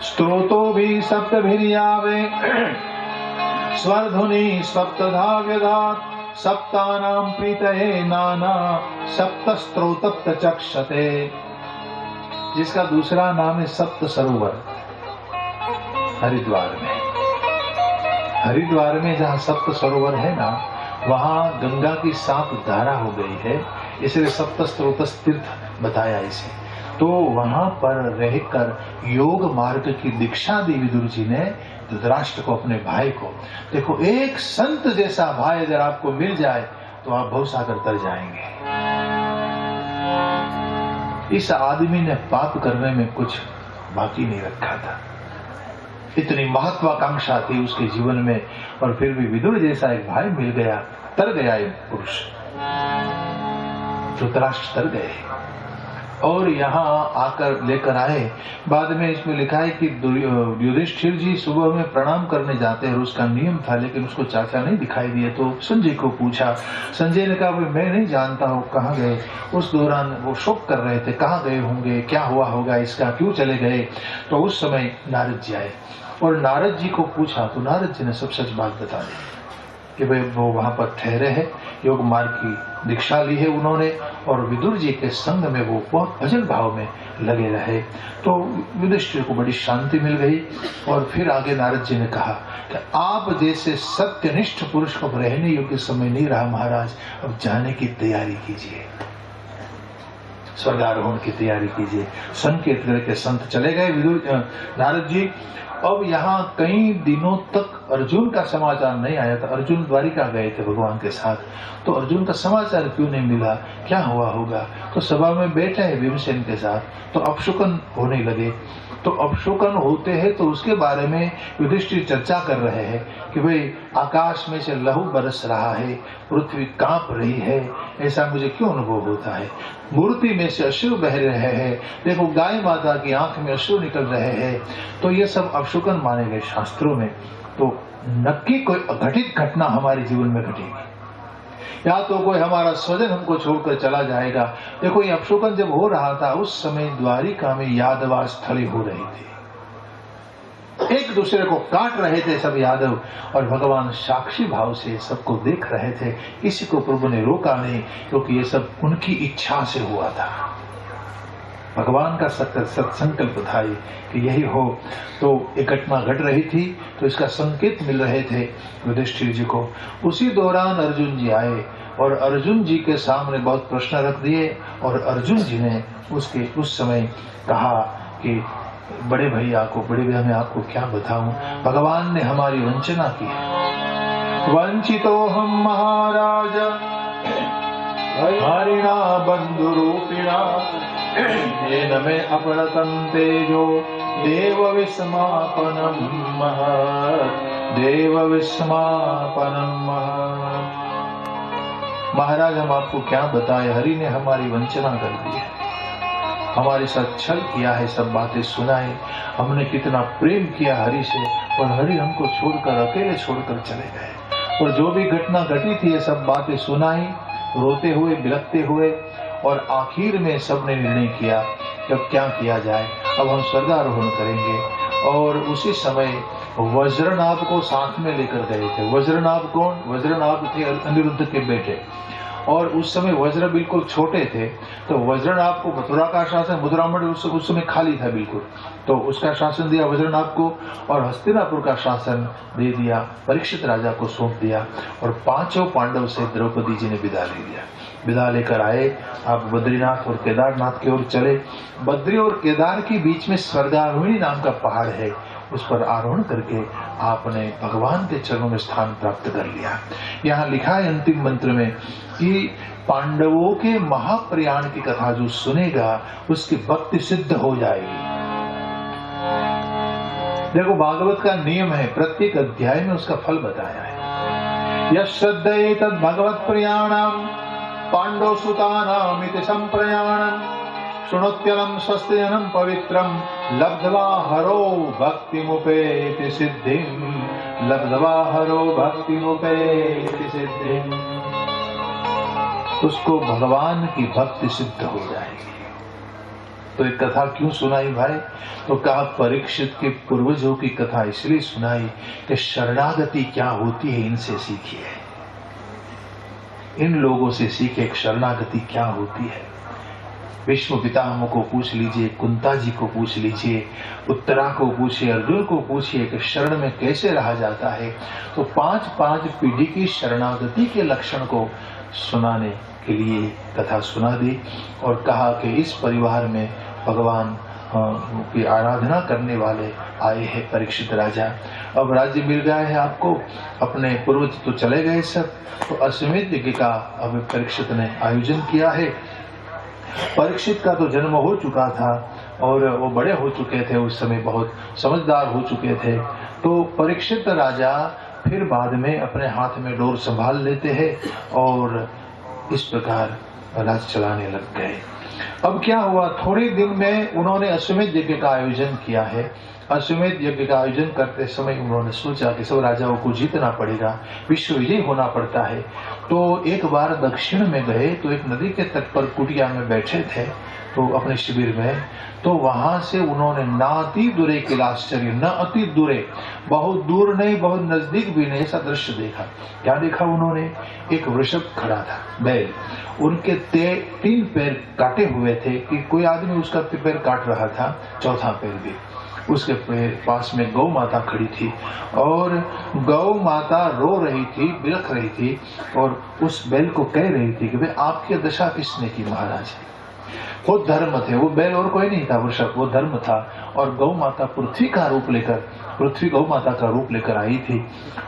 Speaker 1: स्त्रोतो भी सप्तभिर्यावे स्वरधुनि सप्तधा व्यधात् सप्तानां प्रीतये नाना सप्तस्त्रोतप्त चक्षते, जिसका दूसरा नाम है सप्त सरोवर। हरिद्वार में, हरिद्वार में जहाँ सप्त सरोवर है ना, वहाँ गंगा की 7 धारा हो गई है, इसलिए सप्त स्रोतस तीर्थ बताया इसे। तो वहां पर रहकर योग मार्ग की दीक्षा दी विदुर जी ने धृतराष्ट्र को, अपने भाई को। देखो, एक संत जैसा भाई अगर आपको मिल जाए तो आप भवसागर तर जाएंगे। इस आदमी ने पाप करने में कुछ बाकी नहीं रखा था, इतनी महत्वाकांक्षा थी उसके जीवन में, और फिर भी विदुर जैसा एक भाई मिल गया, तर गया एक पुरुष। धृतराष्ट्र तर गए और यहाँ आकर लेकर आए। बाद में इसमें लिखा है कि युधिष्ठिर जी सुबह में प्रणाम करने जाते हैं, उसका नियम था, लेकिन उसको चाचा नहीं दिखाई दिए। तो संजय को पूछा, संजय ने कहा मैं नहीं जानता हूँ कहाँ गए। उस दौरान वो शोक कर रहे थे, कहाँ गए होंगे, क्या हुआ होगा इसका, क्यों चले गए। तो उस समय नारद जी आए और नारद जी को पूछा तो नारद जी ने सब सच बात बता दी कि भाई वो वहां पर ठहरे हैं, योग मार्ग की दीक्षा ली है उन्होंने, और विदुर जी के संग में वो बहुत भजन भाव में लगे रहे। तो युधिष्ठिर को बड़ी शांति मिल गई। और फिर आगे नारद जी ने कहा कि आप जैसे सत्यनिष्ठ पुरुष को रहने योग्य समय नहीं रहा महाराज, अब जाने की तैयारी कीजिए, स्वर्गारोहण की तैयारी कीजिए। संकेत करके संत चले गए नारद जी। अब यहाँ कई दिनों तक अर्जुन का समाचार नहीं आया था। अर्जुन द्वारिका गए थे भगवान के साथ, तो अर्जुन का समाचार क्यों नहीं मिला, क्या हुआ होगा। तो सभा में बैठे हैं भीमसेन के साथ, तो अपशुकन होने लगे। तो अपशुकन होते हैं तो उसके बारे में युधिष्ठिर चर्चा कर रहे हैं कि भाई आकाश में से लहू बरस रहा है, पृथ्वी कांप रही है, ऐसा मुझे क्यों अनुभव होता है। मूर्ति में से अश्रु बह रहे हैं, देखो गाय माता की आंख में अश्रु निकल रहे हैं। तो ये सब अपशुकन माने गए शास्त्रों में। तो नक्की कोई अघटित घटना हमारे जीवन में घटेगी, या तो कोई हमारा स्वजन हमको छोड़कर चला जाएगा। देखो, ये अपशुकन जब हो रहा था उस समय द्वारिका में यादवा स्थली हो रही थी, एक दूसरे को काट रहे थे सब यादव, और भगवान साक्षी भाव से सबको देख रहे थे। किसी को प्रभु ने रोका नहीं, क्योंकि ये सब उनकी इच्छा से हुआ था। भगवान का सत्संकल्प था कि यही हो। तो एक घटना घट रही थी, तो इसका संकेत मिल रहे थे युधिष्ठिर जी को। उसी दौरान अर्जुन जी आए और अर्जुन जी के सामने बहुत प्रश्न रख दिए, और अर्जुन जी ने उस समय कहा कि बड़े भैया मैं आपको क्या बताऊं, भगवान ने हमारी वंचना की है। वंचितो हम महाराज हरिणा बंधुरूपिणा येन मे अपरतं तेजो देव विस्मापनं महत्, देव विस्मापनं महत्। महाराज हम आपको क्या बताएं, हरि ने हमारी वंचना कर दी है, हमारे साथ छल किया है, सब बातें सुनाई, हमने कितना प्रेम किया हरि से, और हरि हमको छोड़कर अकेले छोड़कर चले गए। और जो भी घटना घटी थी ये सब बातें सुनाई, रोते हुए बिलखते हुए, और आखिर में सबने निर्णय किया कि अब क्या किया जाए, अब हम स्वर्गारोहण करेंगे। और उसी समय वज्रनाभ को साथ में लेकर गए थे। वज्रनाभ कौन? वज्रनाभ थे अनिरुद्ध के बेटे, और उस समय वज्र बिल्कुल छोटे थे, तो वज्रनाभ को मथुरा का शासन, मथुरा मंडल उस समय खाली था बिल्कुल, तो उसका शासन दिया वज्रनाभ को, और हस्तिनापुर का शासन दे दिया, परीक्षित राजा को सौंप दिया। और पांचों पांडव से द्रौपदी जी ने विदा ले लिया। विदा लेकर आए, आप बद्रीनाथ और केदारनाथ की ओर चले। बद्री और केदार के बीच में स्वर्गारोहिणी नाम का पहाड़ है, उस पर आरोहण करके आपने भगवान के चरणों में स्थान प्राप्त कर लिया। यहाँ लिखा है अंतिम मंत्र में कि पांडवों के महाप्रयाण की कथा जो सुनेगा उसकी भक्ति सिद्ध हो जाएगी। देखो भागवत का नियम है, प्रत्येक अध्याय में उसका फल बताया है। यश श्रद्धये तद भगवत प्रयाणम पांडव सुतानाम इति संप्रयाणम शृणोत्यलम स्वस्त्यनम पवित्रम लब्ध्वा हरो भक्तिमुपेति सिद्धिम, लब्ध्वा हरो भक्तिमुपेति सिद्धिम। उसको भगवान की भक्ति सिद्ध हो जाएगी। तो एक कथा क्यों सुनाई भाई? तो कहा परीक्षित के पूर्वजों की कथा इसलिए सुनाई कि शरणागति क्या होती है इनसे सीखिए, इन लोगों से सीखे शरणागति क्या होती है। विश्व पितामह को पूछ लीजिए, कुंता जी को पूछ लीजिए, उत्तरा को पूछिए, अर्जुन को पूछिए कि शरण में कैसे रहा जाता है। तो 5-5 पीढ़ी की शरणागति के लक्षण को सुनाने के लिए कथा सुना दी, और कहा कि इस परिवार में भगवान की आराधना करने वाले आए हैं परीक्षित राजा। अब राज्य मिल गया है आपको, अपने पूर्वज तो चले गए सब, तो अश्वमेध यज्ञ का अब परीक्षित ने आयोजन किया है। परीक्षित का तो जन्म हो चुका था और वो बड़े हो चुके थे, उस समय बहुत समझदार हो चुके थे। तो परीक्षित राजा फिर बाद में अपने हाथ में डोर संभाल लेते हैं और इस प्रकार राज चलाने लग गए। अब क्या हुआ, थोड़े दिन में उन्होंने अश्वमेध यज्ञ का आयोजन किया है। अश्वमेध यज्ञ का आयोजन करते समय उन्होंने सोचा कि सब राजाओं को जीतना पड़ेगा, विश्व विजयी होना पड़ता है। तो एक बार दक्षिण में गए तो एक नदी के तट पर कुटिया में बैठे थे, तो अपने शिविर में, तो वहां से उन्होंने न अति दूरे कैलाश्चर्य, न अति दूरे, बहुत दूर नहीं बहुत नजदीक भी नहीं, ऐसा दृश्य देखा। क्या देखा उन्होंने? एक वृषभ खड़ा था, बैल, उनके 3 पैर काटे हुए थे कि कोई आदमी उसका पैर काट रहा था, चौथा पैर भी। उसके पास में गौ माता खड़ी थी और गौ माता रो रही थी, बिलख रही थी, और उस बैल को कह रही थी कि भाई आपकी दशा किसने की महाराज। वो धर्म थे, वो बैल और कोई नहीं था, वृषभ वो धर्म था। और गौ माता पृथ्वी का रूप लेकर, पृथ्वी गौ माता का रूप लेकर आई थी।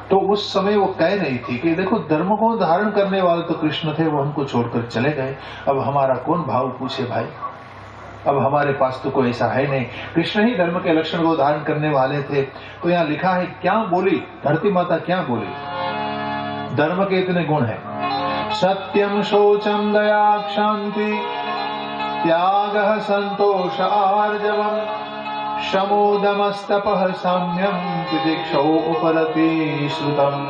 Speaker 1: तो उस समय वो कह रही थी कि देखो धर्म को धारण करने वाले तो कृष्ण थे, वो हमको छोड़कर चले गए, अब हमारा कौन भाव पूछे भाई, अब हमारे पास तो कोई ऐसा है नहीं। कृष्ण ही धर्म के लक्षण को धारण करने वाले थे। तो यहाँ लिखा है क्या बोली धरती माता, क्या बोली? धर्म के इतने गुण है, सत्यम शौचम दया क्षांति त्यागः संतोष आर्जवम् शमोदमस्तपः साम्यं तितिक्षौ उपरति श्रुतम्।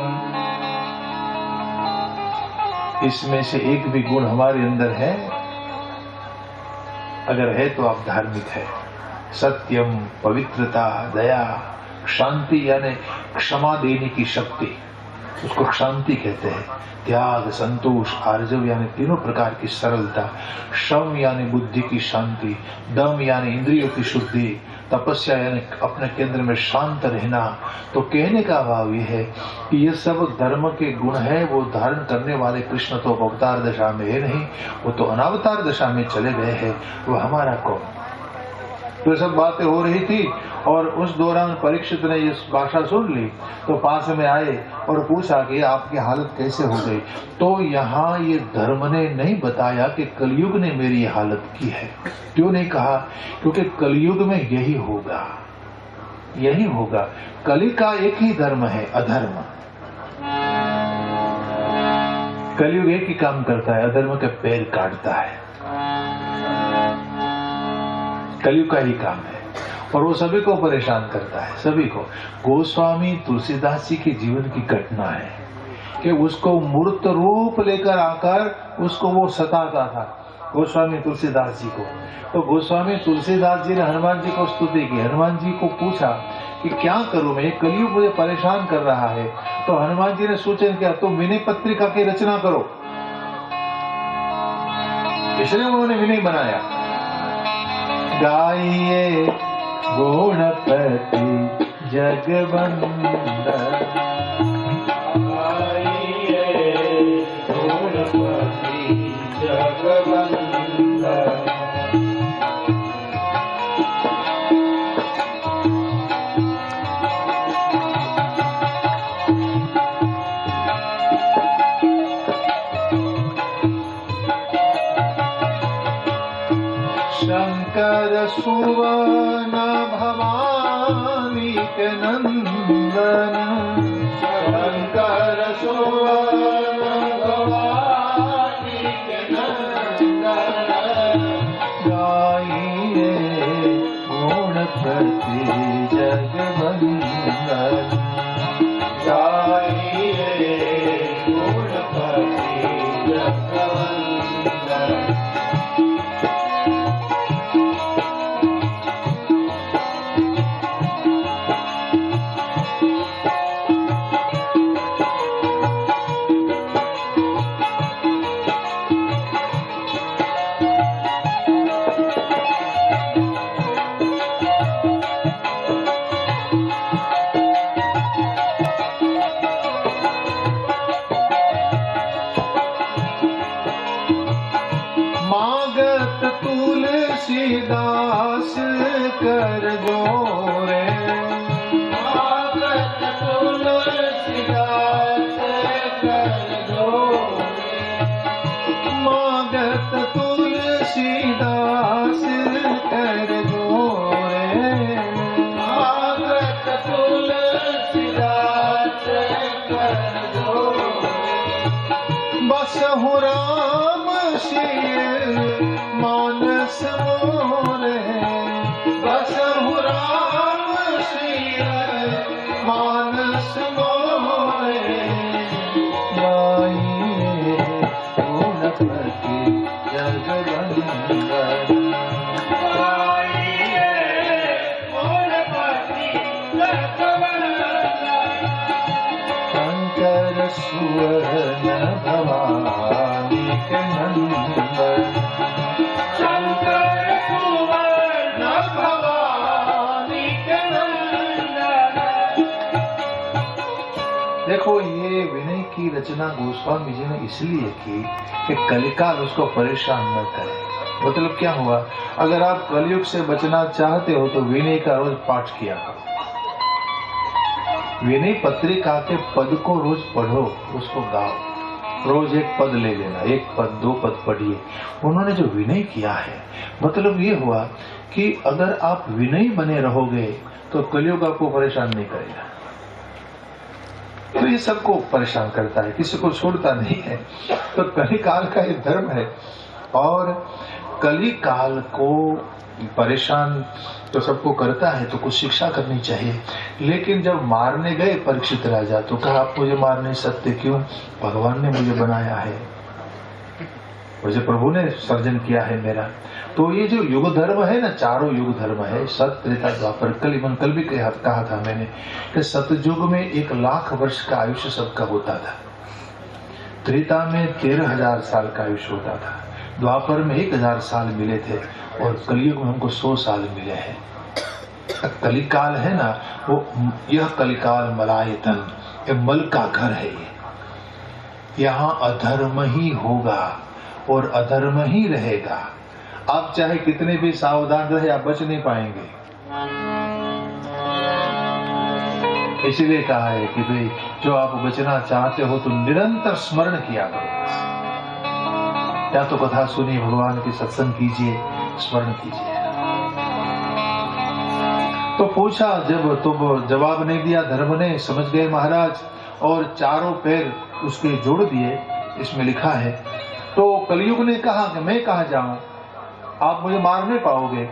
Speaker 1: इसमें से एक भी गुण हमारे अंदर है? अगर है तो आप धार्मिक है। सत्यम, पवित्रता, दया, शांति यानी क्षमा देने की शक्ति, उसको शांति कहते हैं। त्याग, संतोष, आर्जव यानी तीनों प्रकार की सरलता, शम यानी बुद्धि की शांति, दम यानी इंद्रियों की शुद्धि, तपस्या यानी अपने केंद्र में शांत रहना। तो कहने का भाव ये है कि ये सब धर्म के गुण है। वो धारण करने वाले कृष्ण तो अवतार दशा में है नहीं, वो तो अनावतार दशा में चले गए हैं। वो हमारा कौन? तो सब बातें हो रही थी और उस दौरान परीक्षित ने ये भाषा सुन ली तो पास में आए और पूछा कि आपकी हालत कैसे हो गई। तो यहाँ ये धर्म ने नहीं बताया कि कलयुग ने मेरी हालत की है। क्यों नहीं कहा? क्योंकि कलयुग में यही होगा, यही होगा। कली का एक ही धर्म है, अधर्म। कलयुग एक ही काम करता है, अधर्म के पैर काटता है। कलयुग का ही काम है और वो सभी को परेशान करता है, सभी को। गोस्वामी तुलसीदास जी के जीवन की घटना है कि उसको मूर्त रूप लेकर आकर उसको वो सताता था, गोस्वामी तुलसीदास जी को। तो गोस्वामी तुलसीदास जी ने हनुमान जी को स्तुति की। हनुमान जी को पूछा कि क्या करूं मैं, कलयुग मुझे परेशान कर रहा है। तो हनुमान जी ने सूचन किया, तो विनय पत्रिका की रचना करो। इसलिए उन्होंने विनय बनाया। गाइए गुणपति जगवंदन, गाइए गुणपति जगवंदन। शंकर सुवन भवानी के नंदन, शंकर सुवन भवानी के नंदन। गाइए गुणपति जगवंदन, गाइए गुणपति जगवंदन। तुलसीदास कर जोरे, मागत तुलसीदास कर जोरे, मागत तुलसीदास कर जोरे, मागत तुलसीदास कर जोरे। बसहु राम सिय मानस मोरे, बसहु राम सिय मानस मोरे। गाइए गुणपति जगवंदन, गाइए गुणपति जगवंदन। शंकर सुवन भवानी के नंदन, शंकर सुवन भवानी के नंदन। देखो, ये विनय की रचना गोस्वामी जी ने इसलिए की कि कलिकाल उसको परेशान न करे। मतलब क्या हुआ, अगर आप कलयुग से बचना चाहते हो तो विनय का रोज पाठ किया करो। विनय पत्रिका के पद को रोज पढ़ो, उसको गाओ। रोज एक पद ले लेना, एक पद, दो पद पढ़िए। उन्होंने जो विनय किया है, मतलब ये हुआ कि अगर आप विनयी बने रहोगे तो कलयुग आपको परेशान नहीं करेगा। तो ये सबको परेशान करता है, किसी को छोड़ता नहीं है। तो कलिकाल का ये धर्म है और कलिकाल को परेशान तो सबको करता है, तो कुछ शिक्षा करनी चाहिए। लेकिन जब मारने गए परीक्षित राजा तो कहा, आप मुझे मार नहीं सकते। क्यों? भगवान ने मुझे बनाया है, मुझे प्रभु ने सर्जन किया है मेरा। तो ये जो युग धर्म है ना, चारों युग धर्म है, सत, त्रेता, द्वापर, कलियुग। कल भी कहा था मैंने कि सतयुग में 1,00,000 वर्ष का आयुष्य सबका होता था, त्रेता में 13,000 साल का आयुष्य होता था, द्वापर में 1,000 साल मिले थे और कलयुग में हमको 100 साल मिले हैं। कलिकाल है ना, वो यह कलिकाल मलायतन, ये मल का घर है। ये यहाँ अधर्म ही होगा और अधर्म ही रहेगा। आप चाहे कितने भी सावधान रहे, आप बच नहीं पाएंगे। इसीलिए कहा है कि भाई जो आप बचना चाहते हो तो निरंतर स्मरण किया करो, या तो कथा सुनिए, भगवान की सत्संग कीजिए, स्मरण कीजिए। तो पूछा, जब तो जवाब नहीं दिया धर्म ने, समझ गए महाराज, और चारों पैर उसके जोड़ दिए। इसमें लिखा है, तो कलयुग ने कहा कि मैं कहाँ जाऊं, आप मुझे मार नहीं पाओगे।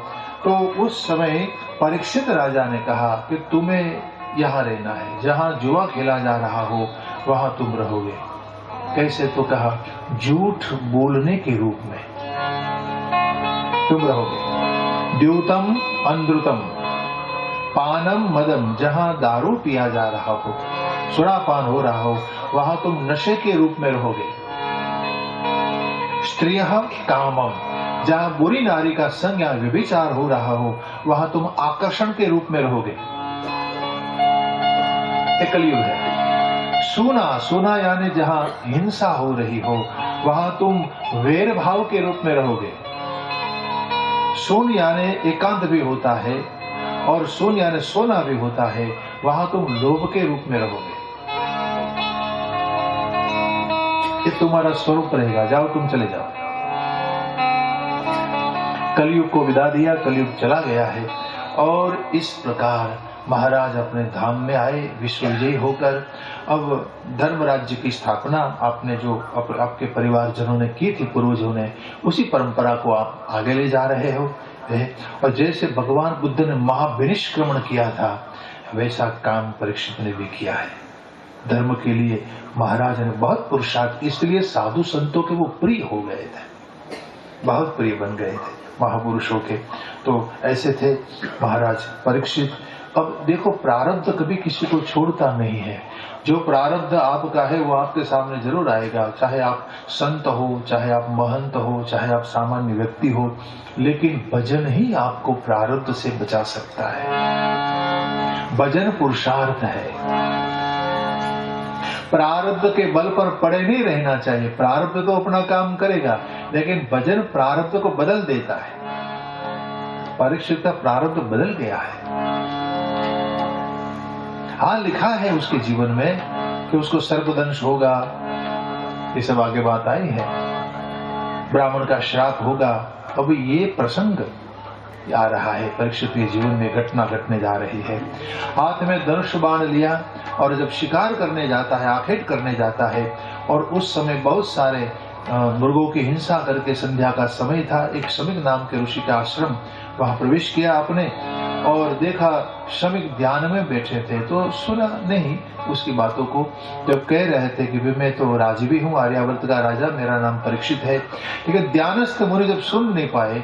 Speaker 1: तो उस समय परीक्षित राजा ने कहा कि तुम्हें यहाँ रहना है, जहाँ जुआ खेला जा रहा हो वहां तुम रहोगे। कैसे? तो कहा झूठ बोलने के रूप में तुम रहोगे। द्यूतम अंधृतम पानम मदम, जहां दारू पिया जा रहा हो, सुरापान हो रहा हो, वहां तुम नशे के रूप में रहोगे। स्त्रिय कामम, जहां बुरी नारी का संग या व्यभिचार हो रहा हो, वहां तुम आकर्षण के रूप में रहोगे। एक कलयुग है। सूना, सूना यानी जहां हिंसा हो रही हो, वहां तुम वैर भाव के रूप में रहोगे। शून्य यानी एकांत भी होता है, और शून्य यानी सोना भी होता है, वहां तुम लोभ के रूप में रहोगे। ये तुम्हारा स्वरूप रहेगा, जाओ तुम चले जाओ। कलयुग को विदा दिया, कलयुग चला गया है। और इस प्रकार महाराज अपने धाम में आए विश्व विजयी होकर। अब धर्म राज्य की स्थापना आपने जो आपके परिवारजनों ने की थी, पूर्वजों ने, उसी परंपरा को आप आगे ले जा रहे हो। और जैसे भगवान बुद्ध ने महाविनिष्क्रमण किया था, वैसा काम परीक्षित ने भी किया है। धर्म के लिए महाराज ने बहुत पुरुषार्थ, इसलिए साधु संतों के वो प्रिय हो गए थे, बहुत प्रिय बन गए थे महापुरुषों के। तो ऐसे थे महाराज परीक्षित। अब देखो, प्रारब्ध कभी किसी को छोड़ता नहीं है। जो प्रारब्ध आपका है वो आपके सामने जरूर आएगा, चाहे आप संत हो, चाहे आप महंत हो, चाहे आप सामान्य व्यक्ति हो, लेकिन भजन ही आपको प्रारब्ध से बचा सकता है। भजन पुरुषार्थ है। प्रारब्ध के बल पर पड़े नहीं रहना चाहिए। प्रारब्ध तो अपना काम करेगा, लेकिन भजन प्रारब्ध को बदल देता है। परीक्षित का प्रारब्ध बदल गया है। हाँ, लिखा है उसके जीवन में कि उसको सर्पदंश होगा, ये सब आगे बात आई है। ब्राह्मण का श्राप होगा। अब ये प्रसंग आ रहा है, परीक्षित के जीवन में घटना घटने जा रही है। हाथ में धनुष बाण लिया और जब शिकार करने जाता है, आखेट करने जाता है, और उस समय बहुत सारे मृगों की हिंसा करके, संध्या का समय था, एक शमिक नाम के ऋषि का आश्रम, वहां प्रवेश किया आपने और देखा शमिक ध्यान में बैठे थे। तो सुना नहीं उसकी बातों को, जब कह रहे थे कि मैं तो राजवी हूँ, आर्यावर्त का राजा, मेरा नाम परीक्षित है। लेकिन ध्यानस्थ मुनि जब सुन नहीं पाए,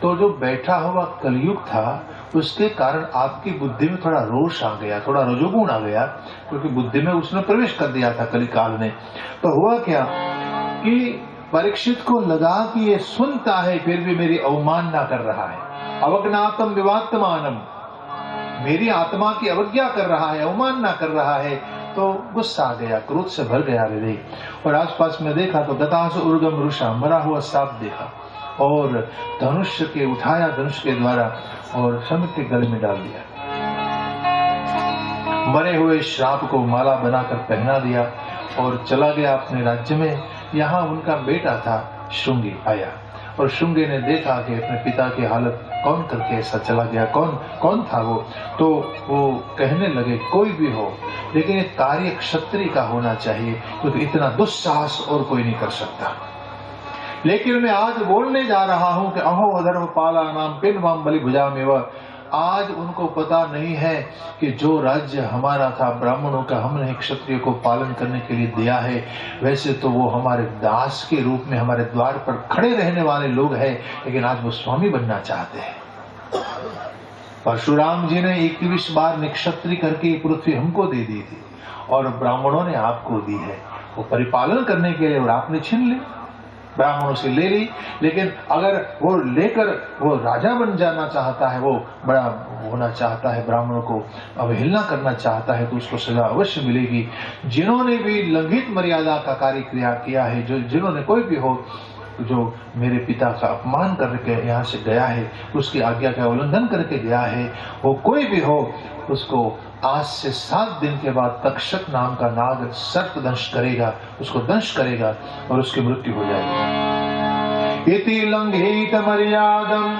Speaker 1: तो जो बैठा हुआ कलयुग था, उसके कारण आपकी बुद्धि में थोड़ा रोष आ गया, थोड़ा रजोगुण आ गया, क्योंकि बुद्धि में उसने प्रवेश कर दिया था कलिकाल ने। तो हुआ क्या कि परीक्षित को लगा कि ये सुनता है फिर भी मेरी अवमानना कर रहा है। अवज्ञातम विवात्मानम, मेरी आत्मा की अवज्ञा कर रहा है, अवमानना कर रहा है। तो गुस्सा आ गया, क्रोध से भर गया हृदय। और आसपास में देखा तो गतास उर्गम रुषा, मरा हुआ सांप देखा और धनुष के उठाया, धनुष के द्वारा, और शमिक के गले में डाल दिया। मरे हुए श्राप को माला बनाकर पहना दिया और चला गया अपने राज्य में। यहाँ उनका बेटा था श्रृंगी आया, और श्रृंगी ने देखा कि अपने पिता की हालत कौन करके ऐसा चला गया, कौन था वो। तो वो कहने लगे, कोई भी हो, लेकिन एक कार्य क्षत्रिय का होना चाहिए, क्योंकि इतना दुस्साहस और कोई नहीं कर सकता। लेकिन मैं आज बोलने जा रहा हूं कि अहो अधर्म पाला नाम पिन माम बलि भुजा में, वह आज उनको पता नहीं है कि जो राज्य हमारा था ब्राह्मणों का, हमने क्षत्रिय को पालन करने के लिए दिया है। वैसे तो वो हमारे दास के रूप में हमारे द्वार पर खड़े रहने वाले लोग हैं, लेकिन आज वो स्वामी बनना चाहते हैं। परशुराम जी ने 21 बार निक्षत्रिय करके पृथ्वी हमको दे दी थी, और ब्राह्मणों ने आपको दी है वो परिपालन करने के लिए, और आपने छीन ली, ब्राह्मणों से ले ली। लेकिन अगर वो लेकर वो राजा बन जाना चाहता है, वो बड़ा होना चाहता है, ब्राह्मणों को अवहेलना करना चाहता है, तो उसको सजा अवश्य मिलेगी। जिन्होंने भी लंघित मर्यादा का कार्य क्रिया किया है, जो जिन्होंने कोई भी हो, जो मेरे पिता का अपमान करके यहाँ से गया है, उसकी आज्ञा का उल्लंघन करके गया है, वो कोई भी हो, उसको आज से 7 दिन के बाद तक्षक नाम का नाग सर्प दंश करेगा, उसको दंश करेगा और उसकी मृत्यु हो जाएगी। इति लंघित मर्यादम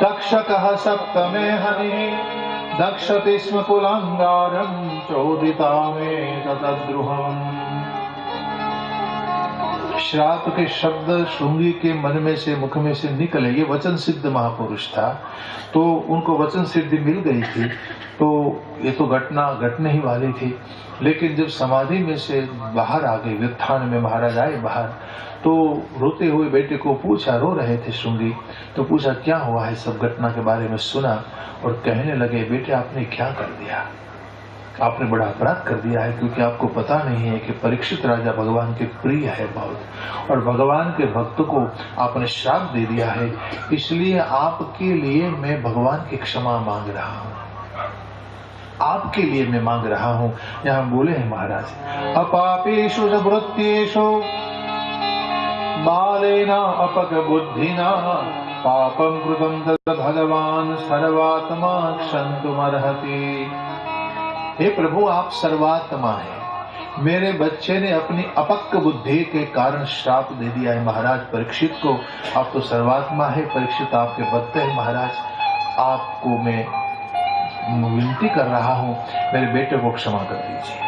Speaker 1: तक्षकः सप्तमे हनिः दक्षते स्म कुलांगारं चोदिता में तद्रुहम्। श्राप के शब्द श्रृंगी के मन में से, मुख में से निकले। ये वचन सिद्ध महापुरुष था, तो उनको वचन सिद्धि मिल गई थी, तो ये तो घटना घटने ही वाली थी। लेकिन जब समाधि में से बाहर आ गए, व्युत्थान में महाराज आए बाहर, तो रोते हुए बेटे को पूछा, रो रहे थे श्रृंगी, तो पूछा क्या हुआ है, सब घटना के बारे में सुना और कहने लगे, बेटे आपने क्या कर दिया, आपने बड़ा अपराध कर दिया है, क्योंकि आपको पता नहीं है कि परीक्षित राजा भगवान के प्रिय है बहुत, और भगवान के भक्त को आपने श्राप दे दिया है, इसलिए आपके लिए मैं भगवान की क्षमा मांग रहा हूँ, आपके लिए मैं मांग रहा हूँ। यहाँ बोले हैं महाराज, अपापेषु वृत्त्येषु बालेना अपक बुद्धिना पापम कृतं तद भगवान सर्वात्मा क्षन्तुमर्हति। हे प्रभु, आप सर्वात्मा हैं, मेरे बच्चे ने अपनी अपक्क बुद्धि के कारण श्राप दे दिया है महाराज परीक्षित को। आप तो सर्वात्मा है, परीक्षित आपके भक्त हैं महाराज, आपको मैं विनती कर रहा हूं, मेरे बेटे को क्षमा कर दीजिए।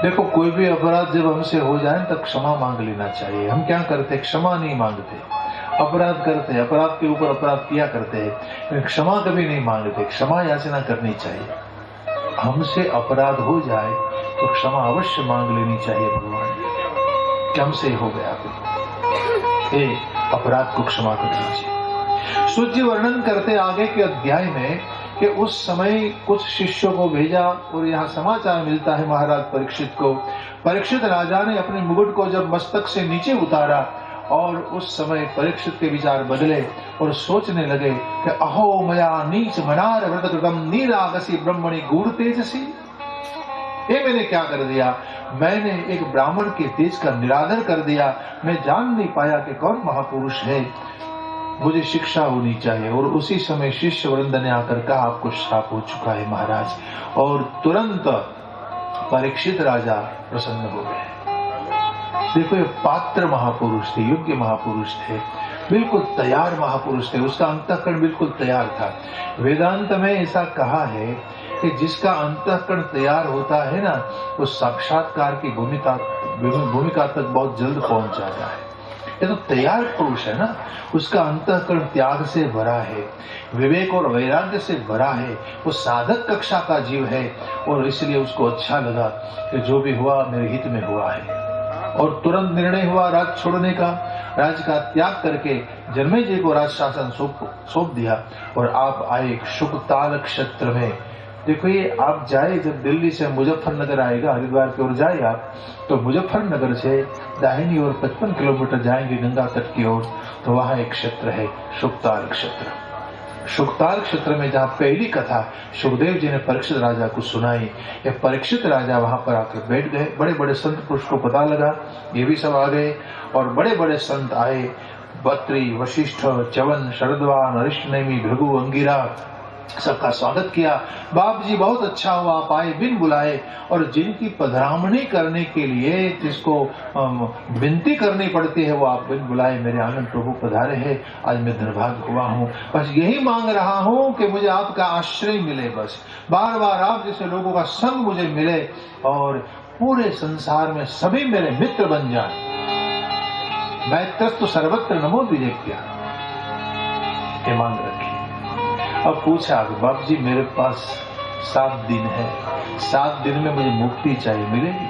Speaker 1: देखो, कोई भी अपराध जब हमसे हो जाए तब क्षमा मांग लेना चाहिए। हम क्या करते, क्षमा नहीं मांगते, अपराध करते, अपराध के ऊपर अपराध किया करते हैं, क्षमा कभी नहीं मांगते। क्षमा याचना करनी चाहिए। हमसे अपराध हो जाए तो क्षमा अवश्य मांग लेनी चाहिए भगवान कि हमसे हो गया, हे अपराध को क्षमा कर दीजिए। सूर्य वर्णन करते आगे के अध्याय में कि उस समय कुछ शिष्यों को भेजा और यहाँ समाचार मिलता है महाराज परीक्षित को। परीक्षित राजा ने अपने मुकुट को जब मस्तक से नीचे उतारा और उस समय परीक्षित के विचार बदले और सोचने लगे कि अहो मया नीच मनार व्रत कृतम नीरागसी ब्रह्मणि गूढ़ तेजसी। ये मैंने क्या कर दिया, मैंने एक ब्राह्मण के तेज का निरादर कर दिया, मैं जान नहीं पाया कि कौन महापुरुष है, मुझे शिक्षा होनी चाहिए। और उसी समय शिष्य वृंद ने आकर कहा, आपको श्राप हो चुका है महाराज, और तुरंत परीक्षित राजा प्रसन्न हो गए। देखो, ये पात्र महापुरुष थे, योग्य महापुरुष थे, बिल्कुल तैयार महापुरुष थे, उसका अंतःकरण बिल्कुल तैयार था। वेदांत में ऐसा कहा है कि जिसका अंतःकरण तैयार होता है ना, वो साक्षात्कार की भूमिका तक बहुत जल्द पहुंच जाता है। ये तो तैयार पुरुष है ना, उसका अंतःकरण त्याग से भरा है, विवेक और वैराग्य से भरा है, वो साधक कक्षा का जीव है, और इसलिए उसको अच्छा लगा कि जो भी हुआ मेरे हित में हुआ है। और तुरंत निर्णय हुआ राज छोड़ने का, राज्य का त्याग करके जन्मेजय को राज शासन सौंप दिया और आप आए शुकताल क्षेत्र में। देखो, ये आप जाए, जब दिल्ली से मुजफ्फरनगर आएगा, हरिद्वार की ओर जाए आप, तो मुजफ्फरनगर से दाहिनी ओर 55 किलोमीटर जाएंगे गंगा तट की ओर, तो वहां एक क्षेत्र है शुकताल क्षेत्र। शुकताल क्षेत्र में जहाँ पहली कथा सुखदेव जी ने परीक्षित राजा को सुनाई, ये परीक्षित राजा वहां पर आकर बैठ गए। बड़े बड़े संत पुरुष को पता लगा, ये भी सब आ गए, और बड़े बड़े संत आए, बत्री, वशिष्ठ, च्यवन, शरद्वान, अरिष्टनेमी, भृगु, अंगिरा, सबका स्वागत किया। बाप जी बहुत अच्छा हुआ आप आए बिन बुलाए, और जिनकी पधरामणी करने के लिए जिसको विनती करनी पड़ती है वो आप बिन बुलाए मेरे आनंद प्रभु पधारे हैं। आज मैं निर्भाग्य हुआ हूँ, बस यही मांग रहा हूँ कि मुझे आपका आश्रय मिले, बस बार बार आप जैसे लोगों का संग मुझे मिले और पूरे संसार में सभी मेरे मित्र बन जाए। मैत्रस्तु सर्वत्र नमो द्विजेभ्यः, ये मांग रखी। अब पूछा, बाप जी मेरे पास 7 दिन है, 7 दिन में मुझे मुक्ति चाहिए, मिलेगी?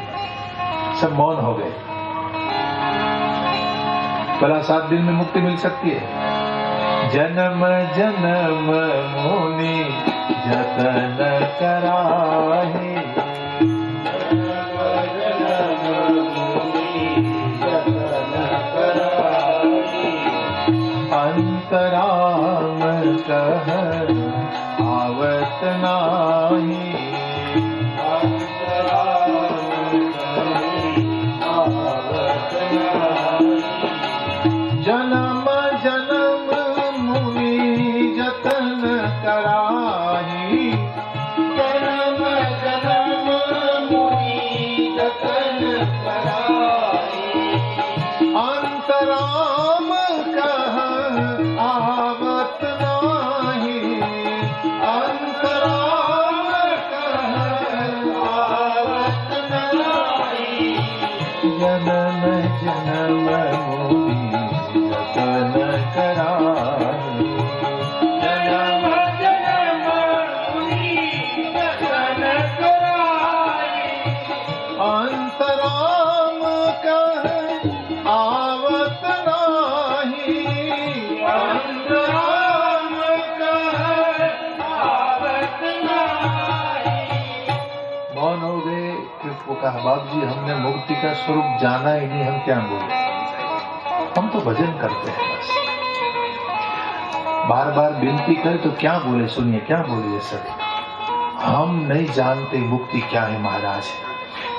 Speaker 1: सब मौन हो गए। भला 7 दिन में मुक्ति मिल सकती है? जन्म जन्म मुनि जतन कराहे, अंतराम कह आवत नाही, अंतराम कह आवत नाही। कराही,
Speaker 2: जन्म जन्म मुनि जतन कराई।
Speaker 1: अंतराम कह आवत नाही,
Speaker 2: अंतराम कह आवत नाई।
Speaker 1: जनम जन्म मुनि जतन कराही।
Speaker 2: जन्म जन्म मुनि जतन कराई।
Speaker 1: अंतराम कह आवत नाही,
Speaker 2: अंतराम कह आवत नाई।
Speaker 1: मौन हो गए। फिर वो कहा, बाप जी हमने मुक्ति का स्वरूप जाना ही नहीं, हम क्या बोले, हम तो भजन करते हैं बस। बार बार विनती करे तो क्या बोले, सुनिए क्या बोलिए सर, हम नहीं जानते मुक्ति क्या है महाराज,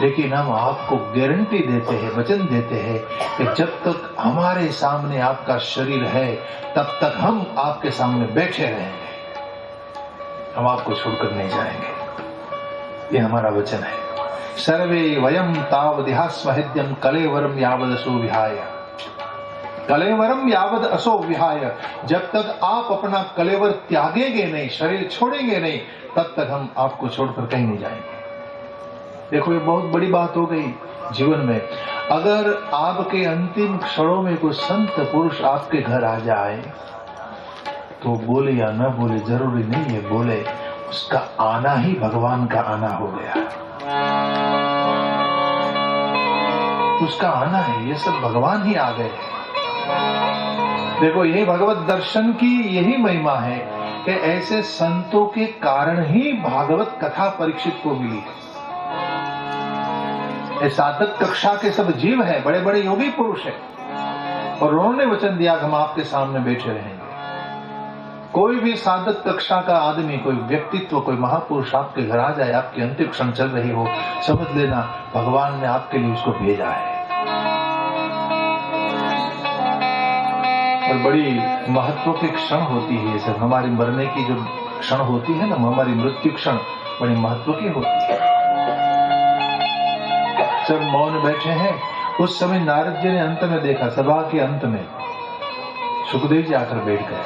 Speaker 1: लेकिन हम आपको गारंटी देते हैं, वचन देते हैं कि जब तक हमारे सामने आपका शरीर है तब तक हम आपके सामने बैठे रहेंगे, हम आपको छोड़कर नहीं जाएंगे। ये हमारा वचन है। सर्वे वयम तावदिहास्महेद्यम कलेवरम यावद असो विहाय, कलेवरम यावद असो विहाय, जब तक आप अपना कलेवर त्यागेंगे नहीं, शरीर छोड़ेंगे नहीं, तब तक हम आपको छोड़कर कहीं नहीं जाएंगे। देखो ये बहुत बड़ी बात हो गई जीवन में। अगर आपके अंतिम क्षणों में कोई संत पुरुष आपके घर आ जाए तो बोले या न बोले जरूरी नहीं है, बोले, उसका आना ही भगवान का आना हो गया, उसका आना है, ये सब भगवान ही आ गए। देखो यही भगवत दर्शन की यही महिमा है कि ऐसे संतों के कारण ही भागवत कथा परीक्षित को मिली। ये साधक कक्षा के सब जीव हैं, बड़े बड़े योगी पुरुष हैं, और उन्होंने वचन दिया कि हम आपके सामने बैठे रहेंगे। कोई भी साधक कक्षा का आदमी, कोई व्यक्तित्व, कोई महापुरुष आपके घर आ जाए, आपकी अंतिम क्षण चल रही हो, समझ लेना भगवान ने आपके लिए उसको भेजा है। और बड़ी महत्व की क्षण होती है सर, हमारी मरने की जो क्षण होती है ना, हमारी मृत्यु क्षण बड़ी महत्व की होती है। सब मौन बैठे हैं, उस समय नारद जी ने अंत में देखा, सभा के अंत में सुखदेव जी आकर बैठ गए,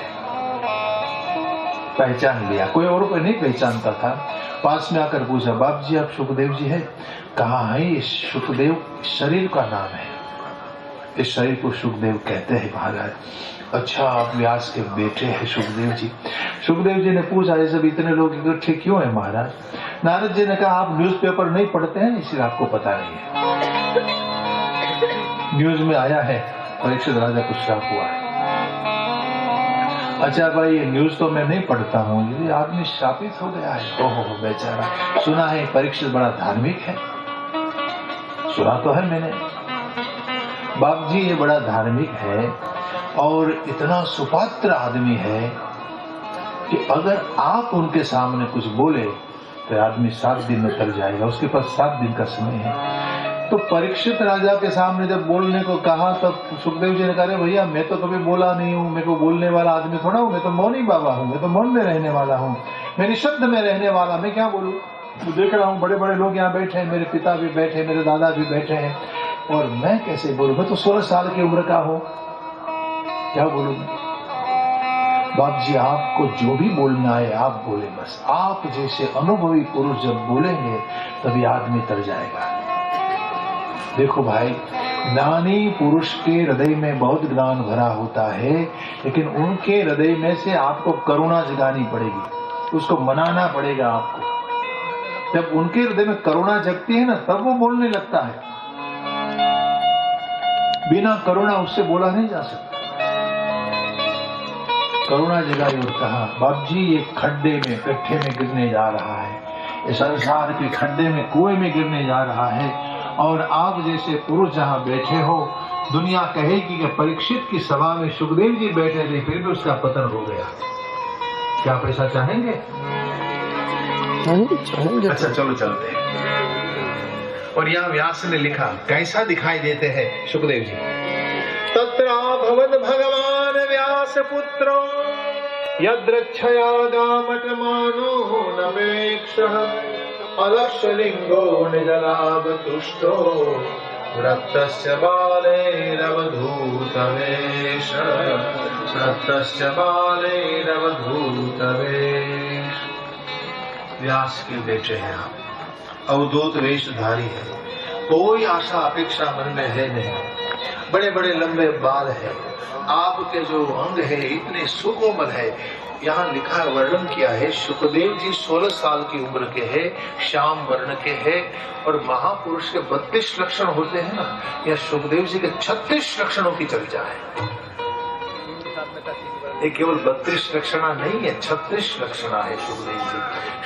Speaker 1: पहचान लिया, कोई और को नहीं पहचानता था। पास में आकर पूछा, बाप जी आप सुखदेव जी हैं? कहा है, ये सुखदेव शरीर का नाम है, इस शरीर को सुखदेव कहते हैं महाराज। अच्छा आप व्यास के बेटे हैं सुखदेव जी? सुखदेव जी ने पूछा, ये सब इतने लोग इकट्ठे क्यों है महाराज? नारद जी ने कहा, आप न्यूज़पेपर नहीं पढ़ते हैं इसलिए आपको पता नहीं है। न्यूज में आया है परीक्षित राजा को श्राप हुआ है। अच्छा भाई ये न्यूज तो मैं नहीं पढ़ता हूँ, ये आदमी श्रापित हो गया है। ओहो बेचारा, सुना है परीक्षित बड़ा धार्मिक है, सुना तो है मैंने। बाप जी ये बड़ा धार्मिक है और इतना सुपात्र आदमी है कि अगर आप उनके सामने कुछ बोले तो आदमी 7 दिन में तर जाएगा, उसके पास 7 दिन का समय है। तो परीक्षित राजा के सामने जब बोलने को कहा तब सुखदेव जी ने कहा, भैया मैं तो कभी बोला नहीं हूँ, मेरे को बोलने वाला आदमी थोड़ा हूँ, मैं तो मौनी बाबा हूँ, मैं तो मौन में रहने वाला हूँ, मैं निशब्द में रहने वाला, मैं क्या बोलूँ? देख रहा हूँ बड़े बड़े लोग यहाँ बैठे हैं, मेरे पिता भी बैठे, मेरे दादा भी बैठे हैं, और मैं कैसे बोलूँ? मैं तो 16 साल की उम्र का हूँ, क्या बोलूँ? बाप जी आपको जो भी बोलना है आप बोले, बस आप जैसे अनुभवी पुरुष जब बोलेंगे तभी आदमी तर जाएगा। देखो भाई, ज्ञानी पुरुष के हृदय में बहुत ज्ञान भरा होता है, लेकिन उनके हृदय में से आपको करुणा जगानी पड़ेगी, उसको मनाना पड़ेगा आपको। जब उनके हृदय में करुणा जगती है ना, तब वो बोलने लगता है, बिना करुणा उससे बोला नहीं जा सकता। करुणा जगाई और कहा, बाप जी ये खड्डे में गड्ढे में गिरने जा रहा है, ये संसार के खड्डे में कुएं में गिरने जा रहा है, और आप जैसे पुरुष जहाँ बैठे हो, दुनिया कहेगी कि परीक्षित की सभा में सुखदेव जी बैठे थे फिर भी उसका पतन हो गया। क्या आप ऐसा चाहेंगे? अच्छा चलो चलते हैं। और यहाँ व्यास ने लिखा, कैसा दिखाई देते हैं सुखदेव जी? तत्र भगवद भगवान व्यास पुत्रो यद्रक्षया गामटमानो नमेक्षः अलक्षलिङ्गो निजलाभतुष्टो रक्तस्य बालैरवधूतवेश रक्तस्य बालैरवधूतवेश। व्यास के बेटे हैं आप, अवधूत वेशधारी है, कोई आशा अपेक्षा मन में है नहीं, बड़े बड़े लंबे बाल है, आपके जो अंग है इतने सुकोमल है। यहाँ लिखा है, वर्णन किया है, सुखदेव जी 16 साल की उम्र के हैं, श्याम वर्ण के हैं, और महापुरुष के 32 लक्षण होते हैं ना, यह सुखदेव जी के 36 लक्षणों की चर्चा है। ये केवल 32 लक्षणा नहीं है, 36 लक्षणा है। सुखदेव जी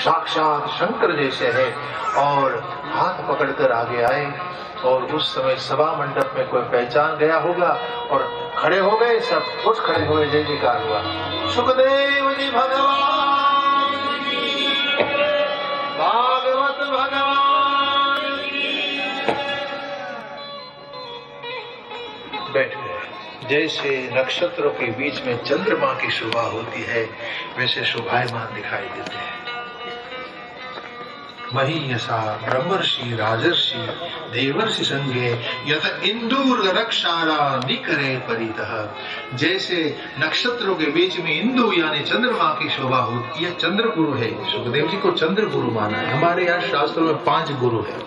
Speaker 1: साक्षात शंकर जैसे है, और हाथ पकड़कर आगे आए, और उस समय सभा मंडप में कोई पहचान गया होगा और खड़े हो गए, सब उठ खड़े हुए, जय जयकार हुआ। सुखदेव जी भगवान की, भागवत भगवान की। बैठ गए। जैसे नक्षत्रों के बीच में चंद्रमा की शोभा होती है, वैसे शोभायमान दिखाई देते हैं। महीयसा ब्रह्मर्षि राजर्षि देवर्षि संगे यथ इंदूर रक्षारा निकरे परितः। जैसे नक्षत्रों के बीच में इंदु यानी चंद्रमा की शोभा होती है, चंद्र गुरु है। सुखदेव जी को चंद्र गुरु माना है। हमारे यहाँ शास्त्रों में 5 गुरु है,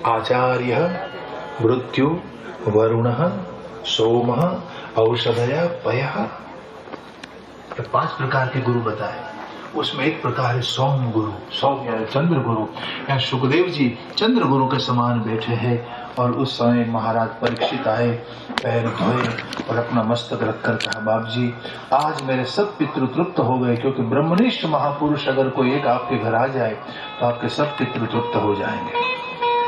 Speaker 1: आचार्य, मृत्यु, वरुण, सोम, औषधय, पय। 5 प्रकार के गुरु बताए, उसमें एक प्रकार है सोम गुरु, सोम यानी चंद्र गुरु। यहाँ सुखदेव जी चंद्र गुरु के समान बैठे हैं, और उस समय महाराज परीक्षित आए, पैर धोए और अपना मस्तक रखकर कहा, बाप जी आज मेरे सब पितृ तृप्त हो गए, क्योंकि ब्रह्मनिष्ठ महापुरुष अगर कोई एक आपके घर आ जाए तो आपके सब पितृ तृप्त हो जाएंगे।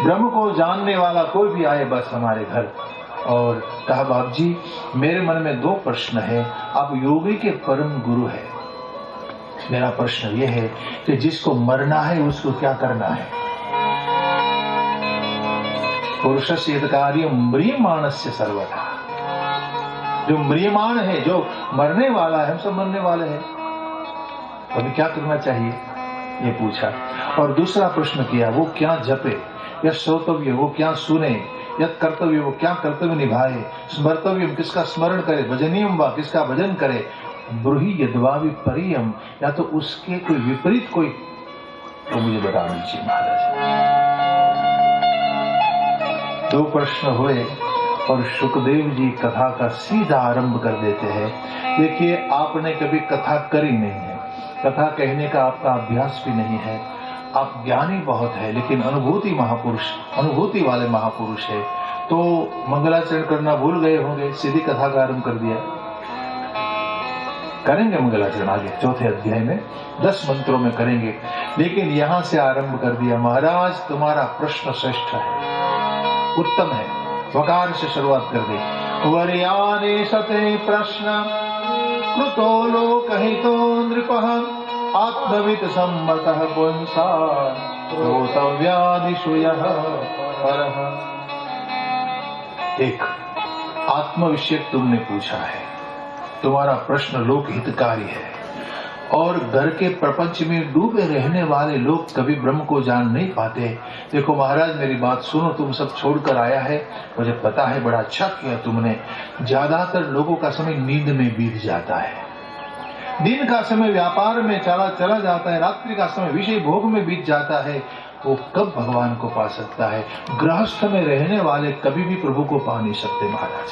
Speaker 1: ब्रह्म को जानने वाला कोई भी आए बस हमारे घर। और कहा, बाप जी मेरे मन में 2 प्रश्न है, आप योगी के परम गुरु है, मेरा प्रश्न यह है कि जिसको मरना है उसको क्या करना है? पुरुषस्य यत् कार्यं म्रियमाणस्य सर्वथा। जो म्रियमाण है, जो मरने वाला है, हम सब मरने वाले हैं, अभी क्या करना चाहिए ये पूछा। और दूसरा प्रश्न किया, वो क्या जपे, या श्रोतव्य वो क्या सुने, यत् कर्तव्य वो क्या कर्तव्य निभाए, स्मर्तव्य किसका स्मरण करे, भजनीयम वा किसका भजन करे, ब्रूहि यद्वा विपरीयम या तो उसके कोई विपरीत कोई तो मुझे बता दीजिए महाराज। 2 प्रश्न हुए और सुखदेव जी कथा का सीधा आरंभ कर देते हैं। देखिए आपने कभी कथा करी नहीं है, कथा कहने का आपका अभ्यास भी नहीं है, आप ज्ञानी बहुत है लेकिन अनुभूति महापुरुष, अनुभूति वाले महापुरुष है, तो मंगलाचरण करना भूल गए होंगे, सीधी कथा का आरंभ कर दिया। करेंगे मंगलाचरण आगे 4थे अध्याय में 10 मंत्रों में करेंगे, लेकिन यहां से आरंभ कर दिया। महाराज तुम्हारा प्रश्न श्रेष्ठ है, उत्तम है, वकार से शुरुआत कर दी। वर्याने सते प्रश्न कृतो लोकहितो नृपः आत्मवित् सम्मतः पुंसा श्रोतव्यादिषु यः परः। एक आत्म विषय तुमने पूछा है, तुम्हारा प्रश्न लोक हितकारी है, और घर के प्रपंच में डूबे रहने वाले लोग कभी ब्रह्म को जान नहीं पाते। देखो महाराज मेरी बात सुनो, तुम सब छोड़कर आया है, मुझे पता है, बड़ा अच्छा किया तुमने। ज्यादातर लोगों का समय नींद में बीत जाता है, दिन का समय व्यापार में चला जाता है, रात्रि का समय विषय भोग में बीत जाता है। वो कब भगवान को पा सकता है? गृहस्थ में रहने वाले कभी भी प्रभु को पा नहीं सकते महाराज,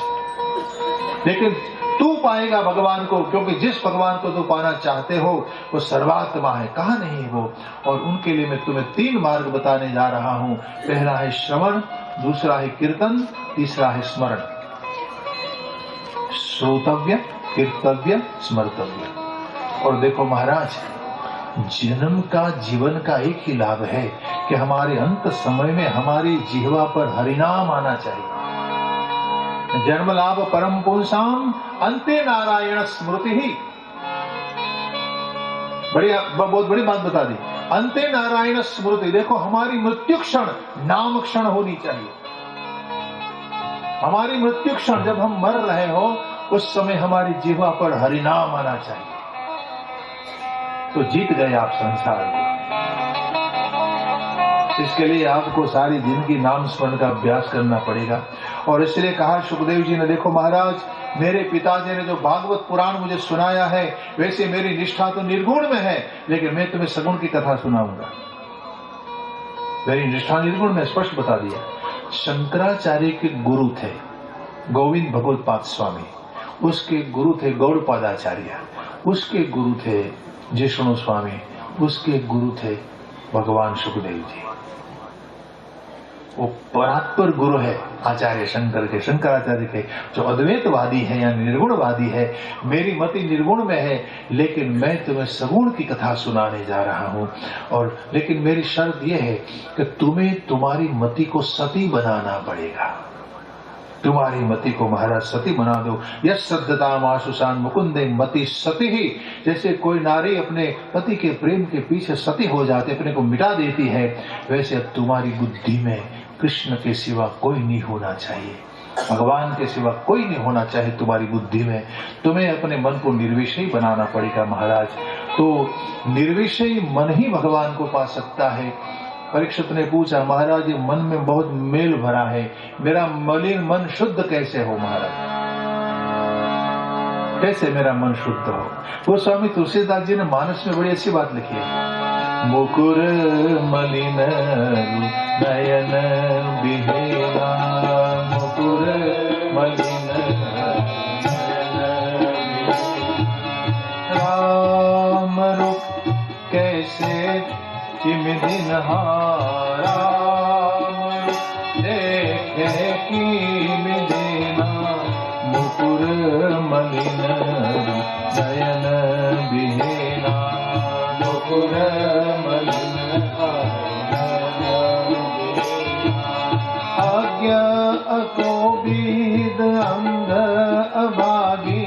Speaker 1: लेकिन तू पाएगा भगवान को, क्योंकि जिस भगवान को तू पाना चाहते हो वो सर्वात्मा है, कहा नहीं है वो। और उनके लिए मैं तुम्हें 3 मार्ग बताने जा रहा हूं। पहला है श्रवण, दूसरा है कीर्तन, तीसरा है स्मरण। श्रोतव्य, कीर्तव्य, स्मर्तव्य। और देखो महाराज, जन्म का, जीवन का एक ही लाभ है कि हमारे अंत समय में हमारी जिह्वा पर हरिनाम आना चाहिए। जन्म लाभ परम पुंसाम अंते नारायण स्मृति ही। बहुत बड़ी बात बता दी, अंते नारायण स्मृति। देखो हमारी मृत्यु क्षण नाम क्षण होनी चाहिए। हमारी मृत्यु क्षण जब हम मर रहे हो उस समय हमारी जिह्वा पर हरिनाम आना चाहिए, तो जीत गए आप संसार को। इसके लिए आपको सारी जिंदगी नाम स्मरण का अभ्यास करना पड़ेगा। और इसलिए कहा सुखदेव जी ने, देखो महाराज, मेरे पिताजी ने जो भागवत पुराण मुझे सुनाया है, वैसे मेरी निष्ठा तो निर्गुण में है, लेकिन मैं तुम्हें सगुण की कथा सुनाऊंगा। मेरी निष्ठा निर्गुण में स्पष्ट बता दिया। शंकराचार्य के गुरु थे गोविंद भगवत्पाद स्वामी, उसके गुरु थे गौड़पादाचार्य, उसके गुरु थे जिष्णु स्वामी, उसके गुरु थे भगवान सुखदेव जी। वो परात्पर गुरु है आचार्य शंकर के, शंकराचार्य के, जो अद्वैतवादी है या निर्गुणवादी है। मेरी मति निर्गुण में है, लेकिन मैं तुम्हें सगुण की कथा सुनाने जा रहा हूं। और लेकिन मेरी शर्त यह है कि तुम्हें तुम्हारी मति को सती बनाना पड़ेगा। तुम्हारी मति को महाराज सती बना दो। यस श्रद्धताम आशुषान मुकुंदे मति सती ही। जैसे कोई नारी अपने पति के प्रेम के पीछे सती हो जाती, अपने को मिटा देती है, वैसे अब तुम्हारी बुद्धि में कृष्ण के सिवा कोई नहीं होना चाहिए, भगवान के सिवा कोई नहीं होना चाहिए तुम्हारी बुद्धि में। तुम्हें अपने मन को निर्विषयी बनाना पड़ेगा महाराज। तो निर्विषयी मन ही भगवान को पा सकता है। परीक्षित ने पूछा, महाराज ये मन में बहुत मेल भरा है, मेरा मलिन मन शुद्ध कैसे हो महाराज, कैसे मेरा मन शुद्ध हो? वो स्वामी तुलसीदास जी ने मानस में बड़ी अच्छी बात लिखी है। मुकुर मलिन नयन बिहेरा, मुकुर मलिन राम रुख कैसे चिमदिन हारा, देखे की मिदेना, मुकुर मलिन नयन बिहेना, मुकुर मलिन आज्ञा अकोबिद अंध अभागी,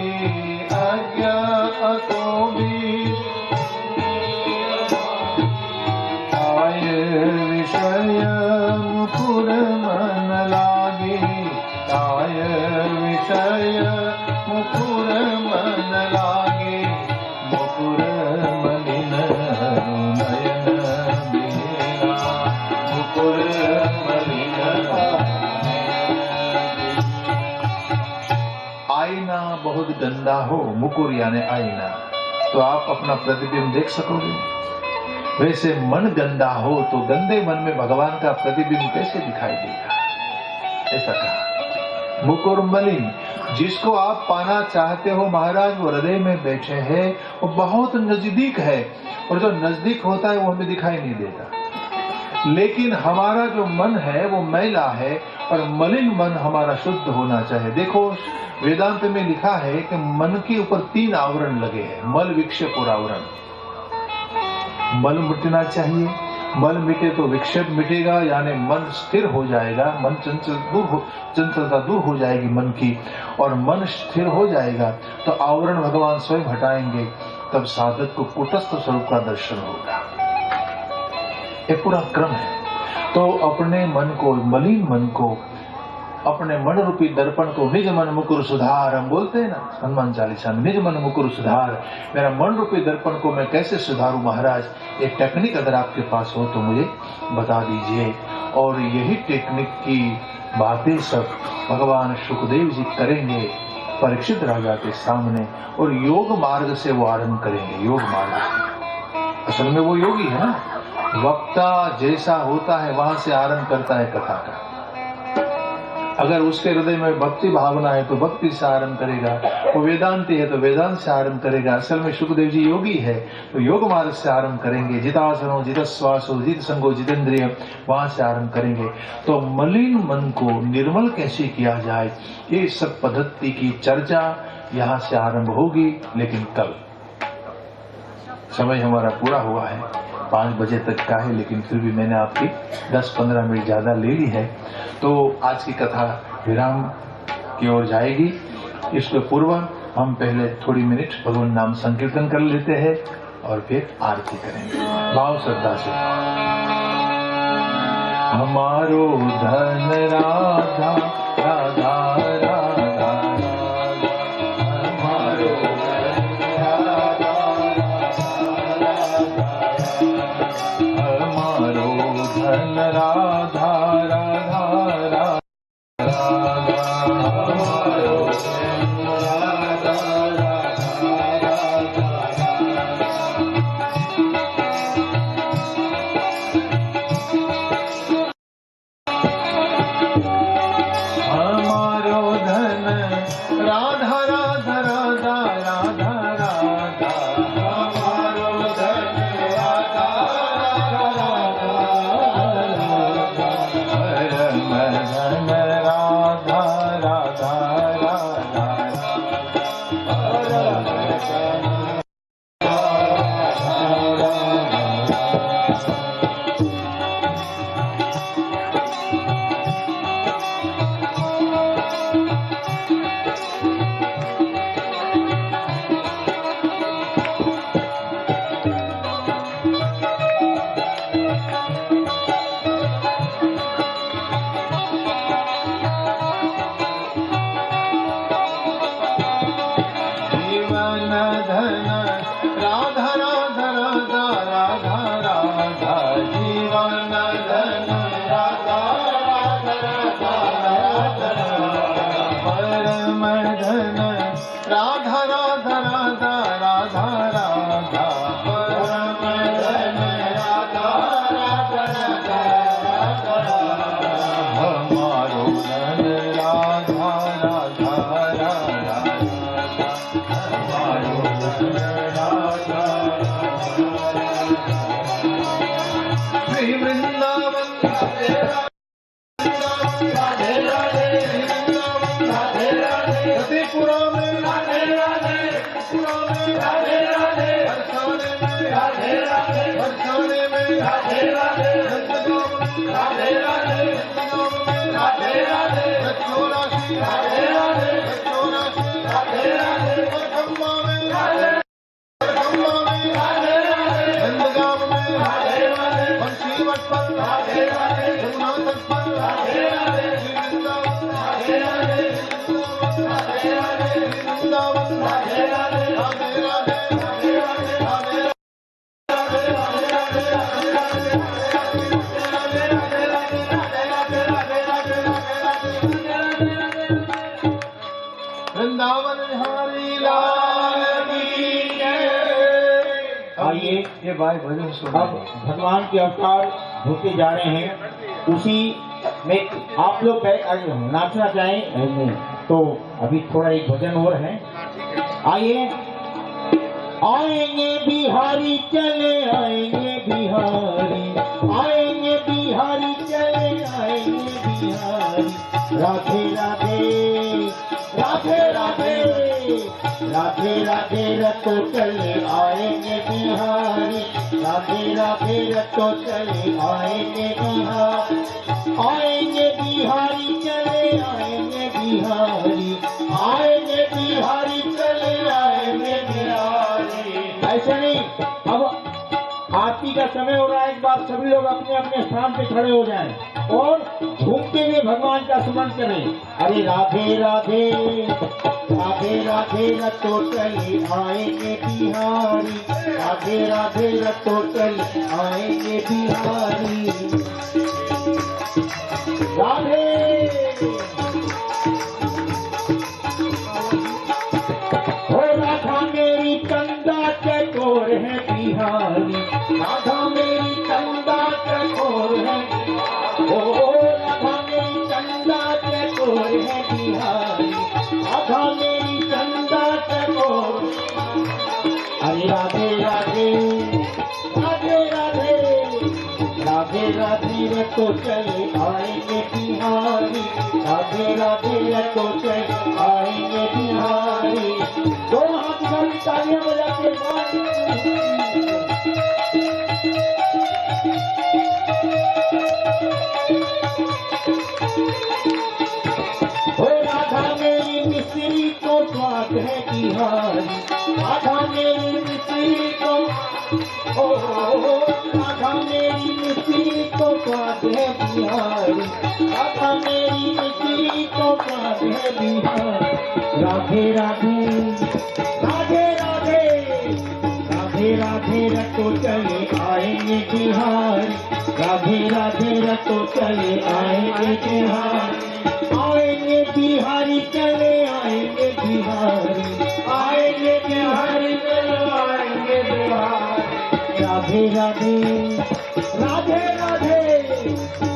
Speaker 1: आज्ञा अकोबिद विषय मुकुर मन लागे, काय विषय मुकुर मन लागे, मुकुर मलिन नयन बिहेरा, मुकुर मलिन। आईना बहुत गंदा हो, मुकुर यानी आईना, तो आप अपना प्रतिबिंब देख सकोगे। वैसे मन गंदा हो तो गंदे मन में भगवान का प्रतिबिंब कैसे दिखाई देगा? ऐसा कहा। मुकुर मलिन, जिसको आप पाना चाहते हो महाराज, वो हृदय में बैठे हैं, वो बहुत नजदीक है, और जो नजदीक होता है वो हमें दिखाई नहीं देता। लेकिन हमारा जो मन है वो मैला है, और मलिन मन हमारा शुद्ध होना चाहिए। देखो वेदांत में लिखा है कि मन के ऊपर 3 आवरण लगे हैं, मल विक्षेप और आवरण। मल मिटना चाहिए, मल मिटे तो विक्षेप मिटेगा, यानी मन स्थिर हो जाएगा, मन चंचलता दूर हो जाएगी मन की, और मन स्थिर हो जाएगा तो आवरण भगवान स्वयं हटाएंगे, तब साधक को कुटस्थ स्वरूप का दर्शन होगा। ये पूरा क्रम है। तो अपने मन को, मलिन मन को, अपने मन रूपी दर्पण को निज मन मुकुर सुधार, हम बोलते हैं ना हनुमान चालीसा में, निज मन मुकुर सुधार। मेरा मन रूपी दर्पण को मैं कैसे सुधारूं महाराज? ये टेक्निक अगर आपके पास हो तो मुझे बता दीजिए। और यही टेक्निक की बातें सब भगवान सुखदेव जी करेंगे परीक्षित राजा के सामने, और योग मार्ग से वो आरंभ करेंगे। योग मार्ग से, असल में वो योगी है ना, वक्ता जैसा होता है वहां से आरंभ करता है कथा का। अगर उसके हृदय में भक्ति भावना है तो भक्ति से आरंभ करेगा, वो वेदांती है तो वेदांत से आरंभ करेगा। असल में सुखदेव जी योगी है तो योग मार्ग से आरंभ करेंगे। जितासनो, जित श्वासो, जित संगो, जितेंद्रिय, वहां से आरंभ करेंगे। तो मलिन मन को निर्मल कैसे किया जाए, ये सब पद्धति की चर्चा यहाँ से आरंभ होगी। लेकिन कल समय हमारा पूरा हुआ है, 5 बजे तक का है, लेकिन फिर भी मैंने आपकी 10-15 मिनट ज्यादा ले ली है। तो आज की कथा विराम की ओर जाएगी। इसके पूर्व हम पहले थोड़ी मिनट भगवान नाम संकीर्तन कर लेते हैं और फिर आरती करेंगे भाव श्रद्धा से। हमारो धन राधा राधा राधा राधा, हमारो धन राधा राधा राधा हमारो धन राधा राधा हमारो धन राधा राधा राधा राधा राधा हमारो धन राधा राधा राधा परम धन राधा राधा राधा परम धन जीवन धन राधा राधा राधा राधा राधा जीवन धन राधा राधा राधा राधा परम धन राधा राधा राधा राधा राधा परम धन राधा राधा राधा राधा हमारो धन राधा राधा राधा हमारो धन राधा श्री वृंदावन राधे राधे राधे वृंदावन राधे राधे रतिपुरा में राधे राधे रतिपुरा में राधे राधे बरसाने में राधे राधे बरसाने में राधे राधे राधे राधे राधे राधे रचोरासी राधे राधे रचोरासी राधे राधे परखम्बा में राधे परखम्बा में राधे राधे नंदगांव में राधे राधे बंशी वट पर राधे राधे यमुना तट पर राधे राधे वृंदावन राधे राधे राधे राधे वृंदावन राधे राधे राधे राधे राधे राधे वृंदावन हमारी लाल की जय।
Speaker 3: आइए
Speaker 1: ये भाई भजन सुना
Speaker 3: अब भगवान के अवतार होते जा रहे हैं, उसी में आप लोग नाचना चाहें तो अभी थोड़ा एक भजन और है। आइए। आएंगे बिहारी चले आएंगे बिहारी, आएंगे बिहारी चले आएंगे बिहारी, राधे राधे राधे राधे राधे राधे रतो चले आएंगे बिहारी, राधे राधे रतो चले आएंगे बिहारी, आएंगे बिहारी चले आएंगे बिहारी, आएंगे बिहारी चले आएंगे बिहारी। ऐसे नहीं, अब आरती का समय हो रहा है, एक बार सभी लोग अपने अपने स्थान पे खड़े हो जाएं और घूमते हुए भगवान का स्मरण करें। अरे राधे राधे राधे राधे रतो चले आएंगे बिहारी, राधे राधे रतो चले आएंगे बिहारी, राधे। हो राधा मेरी चंदा चकोर है बिहारी, राधा मेरी चंदा चकोर है, ओ राधा मेरी चंदा चकोर है बिहारी, राधा मेरी चंदा चकोर। अरे राधे राधे राधे राधे राधे राधे रतो चले आएंगे बिहारी, राधे राधे रतो चले आएंगे बिहारी। दोनों हाथ उठा के तालियां बजाते हो राधा मेरी मिश्री को स्वाद है बिहारी, राधा मेरी मिश्री को, ओ राधा मेरी मिश्री को स्वाद है बिहारी, राधा मेरी मिश्री को स्वाद है बिहारी। राधे राधे राधे राधे राधे राधे राधे रटो चले आएंगे बिहारी, राधे राधे रटो चले आएंगे बिहारी, आएंगे बिहारी चले आएंगे बिहारी, आएंगे बिहारी चलो आएंगे बिहारी। राधे राधे राधे राधे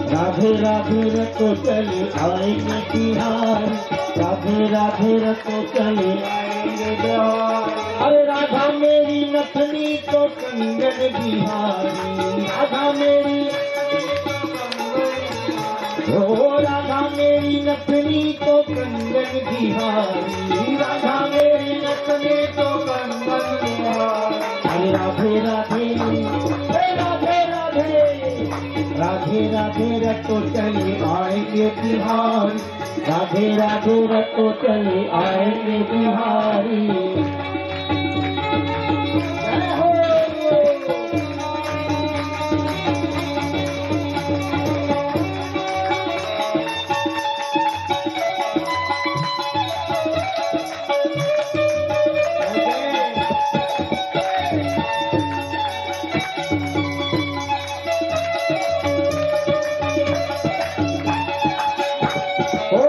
Speaker 3: राधे राधे रटो चले आएंगे बिहारी, राधे राधे रटो चले आएंगे बिहारी। अरे राधा मेरी नथनी तो कंगन बिहारी, राधा मेरी ओ राधा मेरी नथनी तो कंगन बिहारी, राधा मेरी नथनी तो कंगन बिहारी। अरे राधे राधे राधे राधे राधे राधे रटो चले आएंगे बिहारी, राधे राधे रटो चले आएंगे बिहारी। जय हो।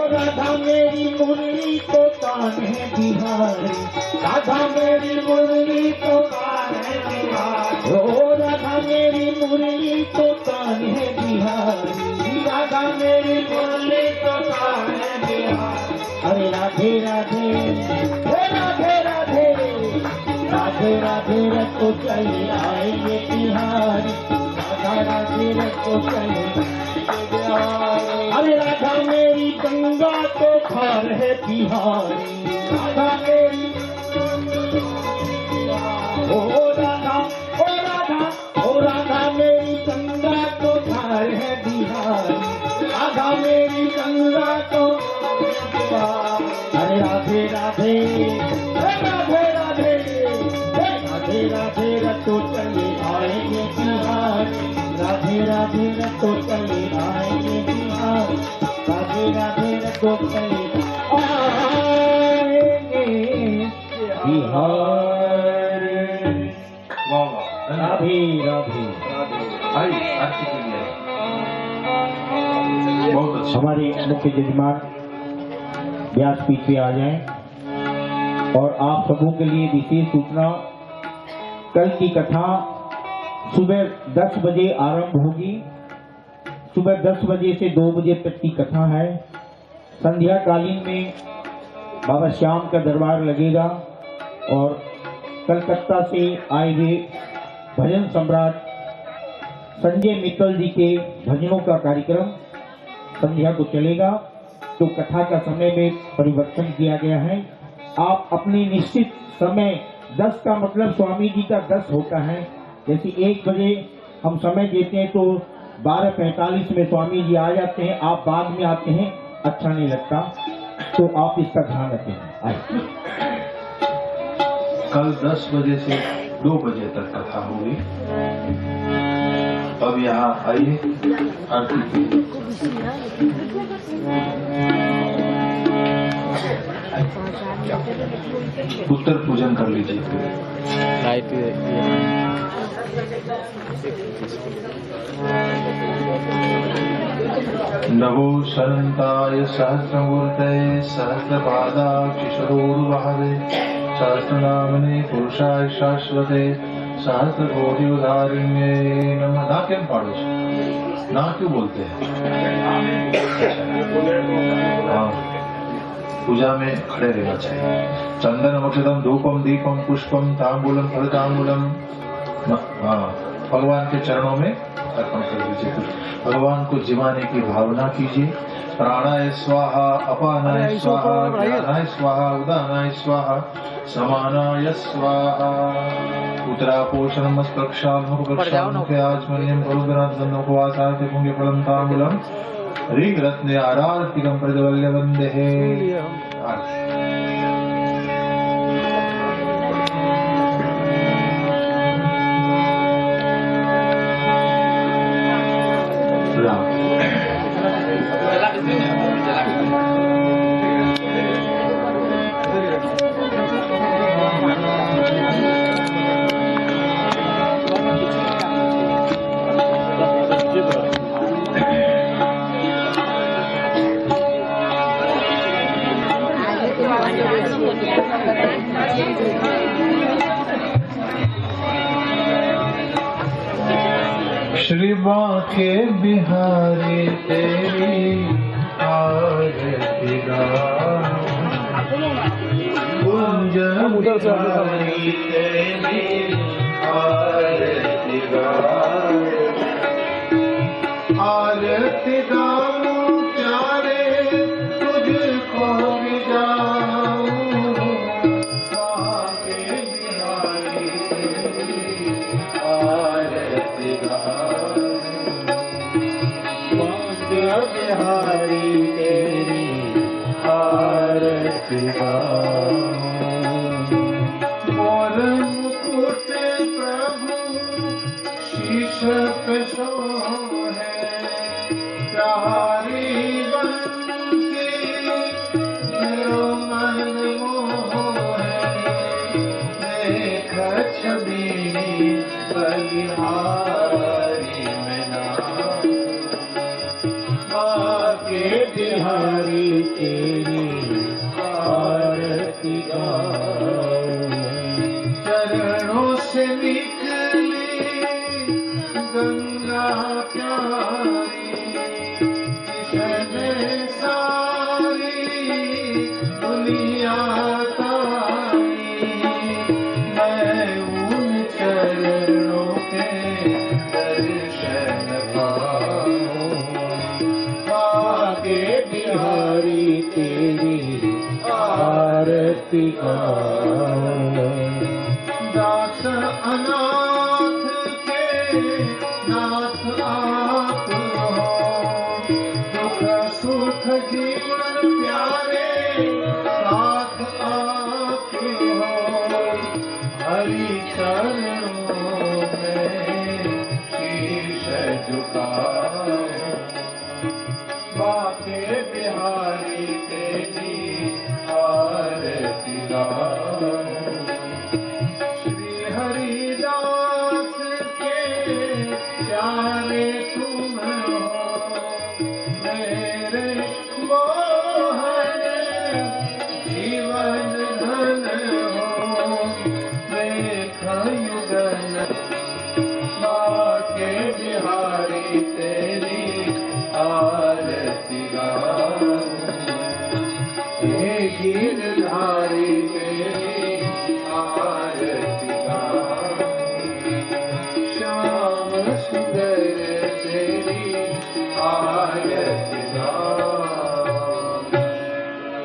Speaker 3: राधा मेरी मुरली तो कान है बिहारी, ओ राधा मेरी मुरली तो कान है बिहारी, राधा मेरी मुरली तो कान है बिहारी। अरे राधे राधे राधे राधे राधे राधे रटो चले आएंगे बिहारी, राधा राधे रटो चले आएंगे बिहारी। अरे राधा मेरी गंगा तो खार है बिहारी, राधा मेरी ओ राधा ओ राधा ओ राधा मेरी गंगा तो धार है बिहारी, राधा मेरी गंगा तो बिहारी। अरे राधे राधे राधे राधे राधे राधे रटो चले आएंगे बिहारी, राधे राधे रटो चले आएंगे बिहारी, राधे राधे रटो चले आएंगे बिहारी। राधे राधे
Speaker 1: भाई आरती के लिए बहुत अच्छा।
Speaker 3: हमारे मुख्य जजमान व्यासपीठ पे आ जाएं और आप सबों के लिए विशेष सूचना, कल की कथा सुबह 10 बजे आरंभ होगी, सुबह 10 बजे से 2 बजे तक की कथा है। संध्या कालीन में बाबा श्याम का दरबार लगेगा और कलकत्ता से आए हुए भजन सम्राट संजय मित्तल जी के भजनों का कार्यक्रम संध्या को चलेगा। तो कथा का समय में परिवर्तन किया गया है। आप अपने निश्चित समय 10 का मतलब स्वामी जी का 10 होता है। जैसे 1 बजे हम समय देते हैं तो 12:45 में स्वामी जी आ जाते हैं, आप बाद में आते हैं, अच्छा नहीं लगता, तो आप इसका ध्यान रखें।
Speaker 1: कल 10 बजे से 2 बजे तक कथा होगी। अब यहाँ आइए आरती के लिए। उत्तर पूजन कर लीजिए। नमो शरन्ताय सहस्रमूर्तये सहस्रपादाक्षिशरोरुवहवे सहस्रनामने पुरुषाय शाश्वते सहस्रकोटिउदारिण्ये नमः। ना क्यों पाड़ो छो? ना क्यों बोलते हैं? हाँ, पूजा में खड़े रहना चाहिए। चंदन अक्षतम धूपम दीपम पुष्पम तांबूलम फलतांबूलम, हाँ, भगवान के चरणों में अर्पण कर दीजिए। भगवान को जिमाने की भावना कीजिए। प्राणाय स्वाहा, अपानाय स्वाहा, ज्ञानाय स्वाहा, उदानाय स्वाहा, समानाय स्वाहा। उत्तरापोषणम स्पर्क्षामुखे आचमनीयम भरुद्राधनोपवासार्थ पुण्य फलम तांबूलम ऋग रत्ने आरार्तिकम प्रज्वल्य वंदेहे। श्री बांके बिहारी तेरी आरती गाऊं, कुंज बिहारी तेरी आरती गाऊं, आरती गाऊं प्यारे तुझको भी जाऊं, बांके बिहारी तेरी आरती गाऊं, बांके बिहारी तेरी आरती गाऊं। मोर मुकुट प्रभु शीश पे सोहे, प्यारी बंसी मेरो मन मोहे, देख छवि बलिहारी में नाम, बांके बिहारी तेरी आरती गाऊं। चरणों से निकली गंगा प्यारी, किसने सारी दुनिया तारी, मैं उन चरणों के दर्शन पाऊं, बांके बिहारी तेरी आरती गाऊं। दास अनाथ के नाथ आप हो, दुख सुख जीवन प्यारे साथ आप हो, हरि चरणों में शीश झुकाओ, बांके बिहारी तेरी आरती गाऊं। श्री हरिदास के प्यारे तुम हो, मेरे मोहन जीवन धन हो, देख युगन बांके बिहारी तेरी आरती गाऊं, हे गिरधारी तेरी आरती गाऊं, श्याम सुंदर तेरी आरती गाऊं।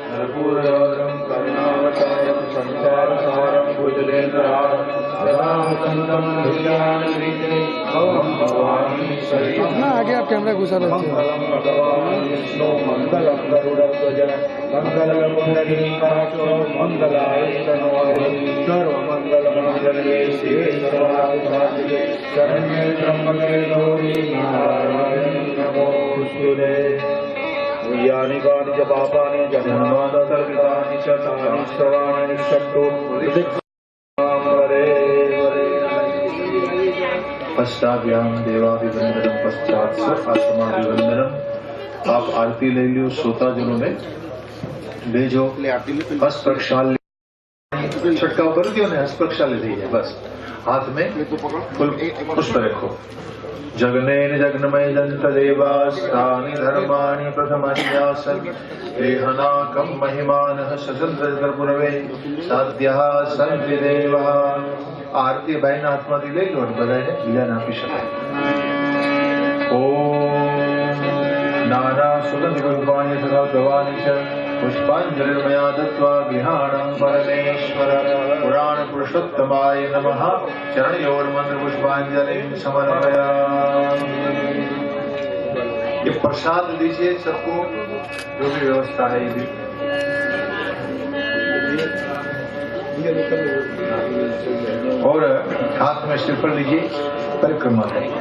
Speaker 1: कर्पूरगौरं करुणावतारं संसारसारं भुजगेन्द्रहारं सदा वसन्तं हृदयान्विते ओम भवानी शरणं।
Speaker 4: ना आगे आप कैमरा घुसा लेते हो।
Speaker 1: मंगलम भगवान विष्णु मंगलम गरुड़ध्वज मंगलम पुंडरीकाक्षो मंगलाय तनोहरि सर्वमंगलमांगल्ये शिवे सर्वार्थसाधिके शरण्ये त्र्यंबके गौरी नारायणी नमोस्तुते। यानि कानि च पापानि जन्माद सर्वितानि च तानि श्रवाणानि शक्तो पश्चाभ्याम देवाभिवंदनम पश्चात से आत्माभिवंदनम। आप आरती ले लियो, श्रोता जनों ने ले जो हस्त प्रक्षाल छटकाव कर दियो ने, हस्त प्रक्षाल ले दीजिए, बस हाथ में फुल पुष्प रखो। जगनेन जगन्मय जंत देवास्तानि धर्माणि प्रथमन्यासन् देहनाकं महिमानः सचन्द्रपुरवे साध्यः सन्ति देवः। आरती बाईना हाथમાંથી લઈ લો અને બધાને બીજાને આપી શકાય। ઓમ નાના સુગંધ પુષ્પાણિ તથા ભવાની ચ પુષ્પાંજલિર્મયા દત્વા ગૃહાણં પરમેશ્વર પુરાણ પુરુષોત્તમાય નમઃ। ચરણયોર્મંત્ર પુષ્પાંજલિં સમર્પયામિ। ये प्रसाद दीजिए सबको, जो भी व्यवस्था है। और हाथ में श्रीफल लीजिए, परिक्रमा करिए।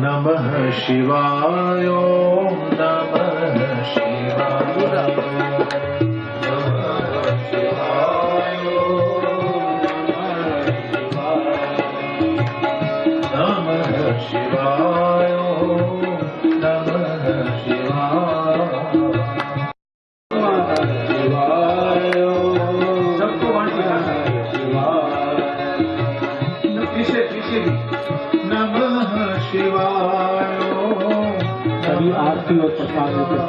Speaker 1: नमः शिवाय ओम नमः शिवाय नमः शिवाय नमः शिवाय नमः शिवाय। सबको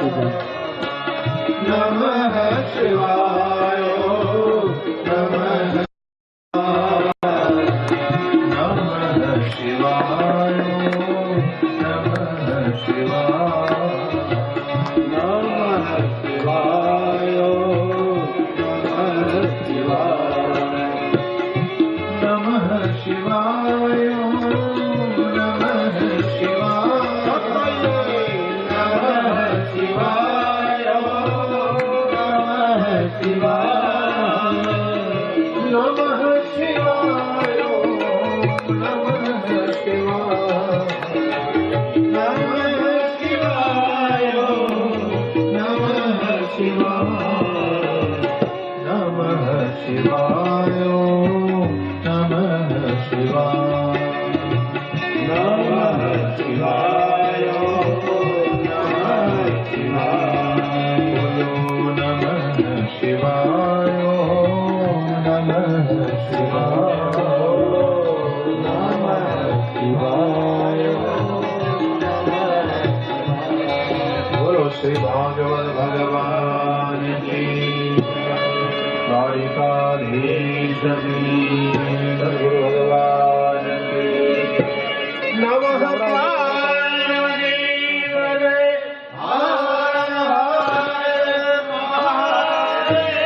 Speaker 2: नमः शिवाय नमः
Speaker 1: शिवाय नमः शिवाय
Speaker 2: नमः शिवाय नमः शिवाय
Speaker 1: नमः शिवाय नमः शिवाय
Speaker 2: नमः शिवाय
Speaker 1: नमः शिवाय नमः शिवाय
Speaker 2: नमः शिवाय
Speaker 1: नमः शिवाय नमः शिवाय
Speaker 2: नमः शिवाय नमः शिवाय
Speaker 1: नमः शिवाय
Speaker 2: नमः शिवाय
Speaker 1: बोलो श्री भागवत भगवान की द्वारिकाधीश की सद्गुरु भगवान की
Speaker 2: नमः पार्वती हरे हर हर महादेव।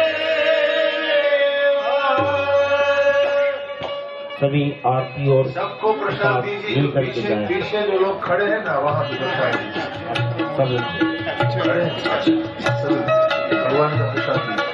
Speaker 3: सभी आरती और
Speaker 1: सबको प्रसाद दीजिए।
Speaker 3: मिल करके
Speaker 1: पीछे
Speaker 3: जाएं।
Speaker 1: पीछे जो लोग खड़े हैं ना वहाँ पे प्रसाद दीजिए।
Speaker 3: सब
Speaker 1: खड़े हैं? अच्छा, भगवान का प्रसाद दीजिए।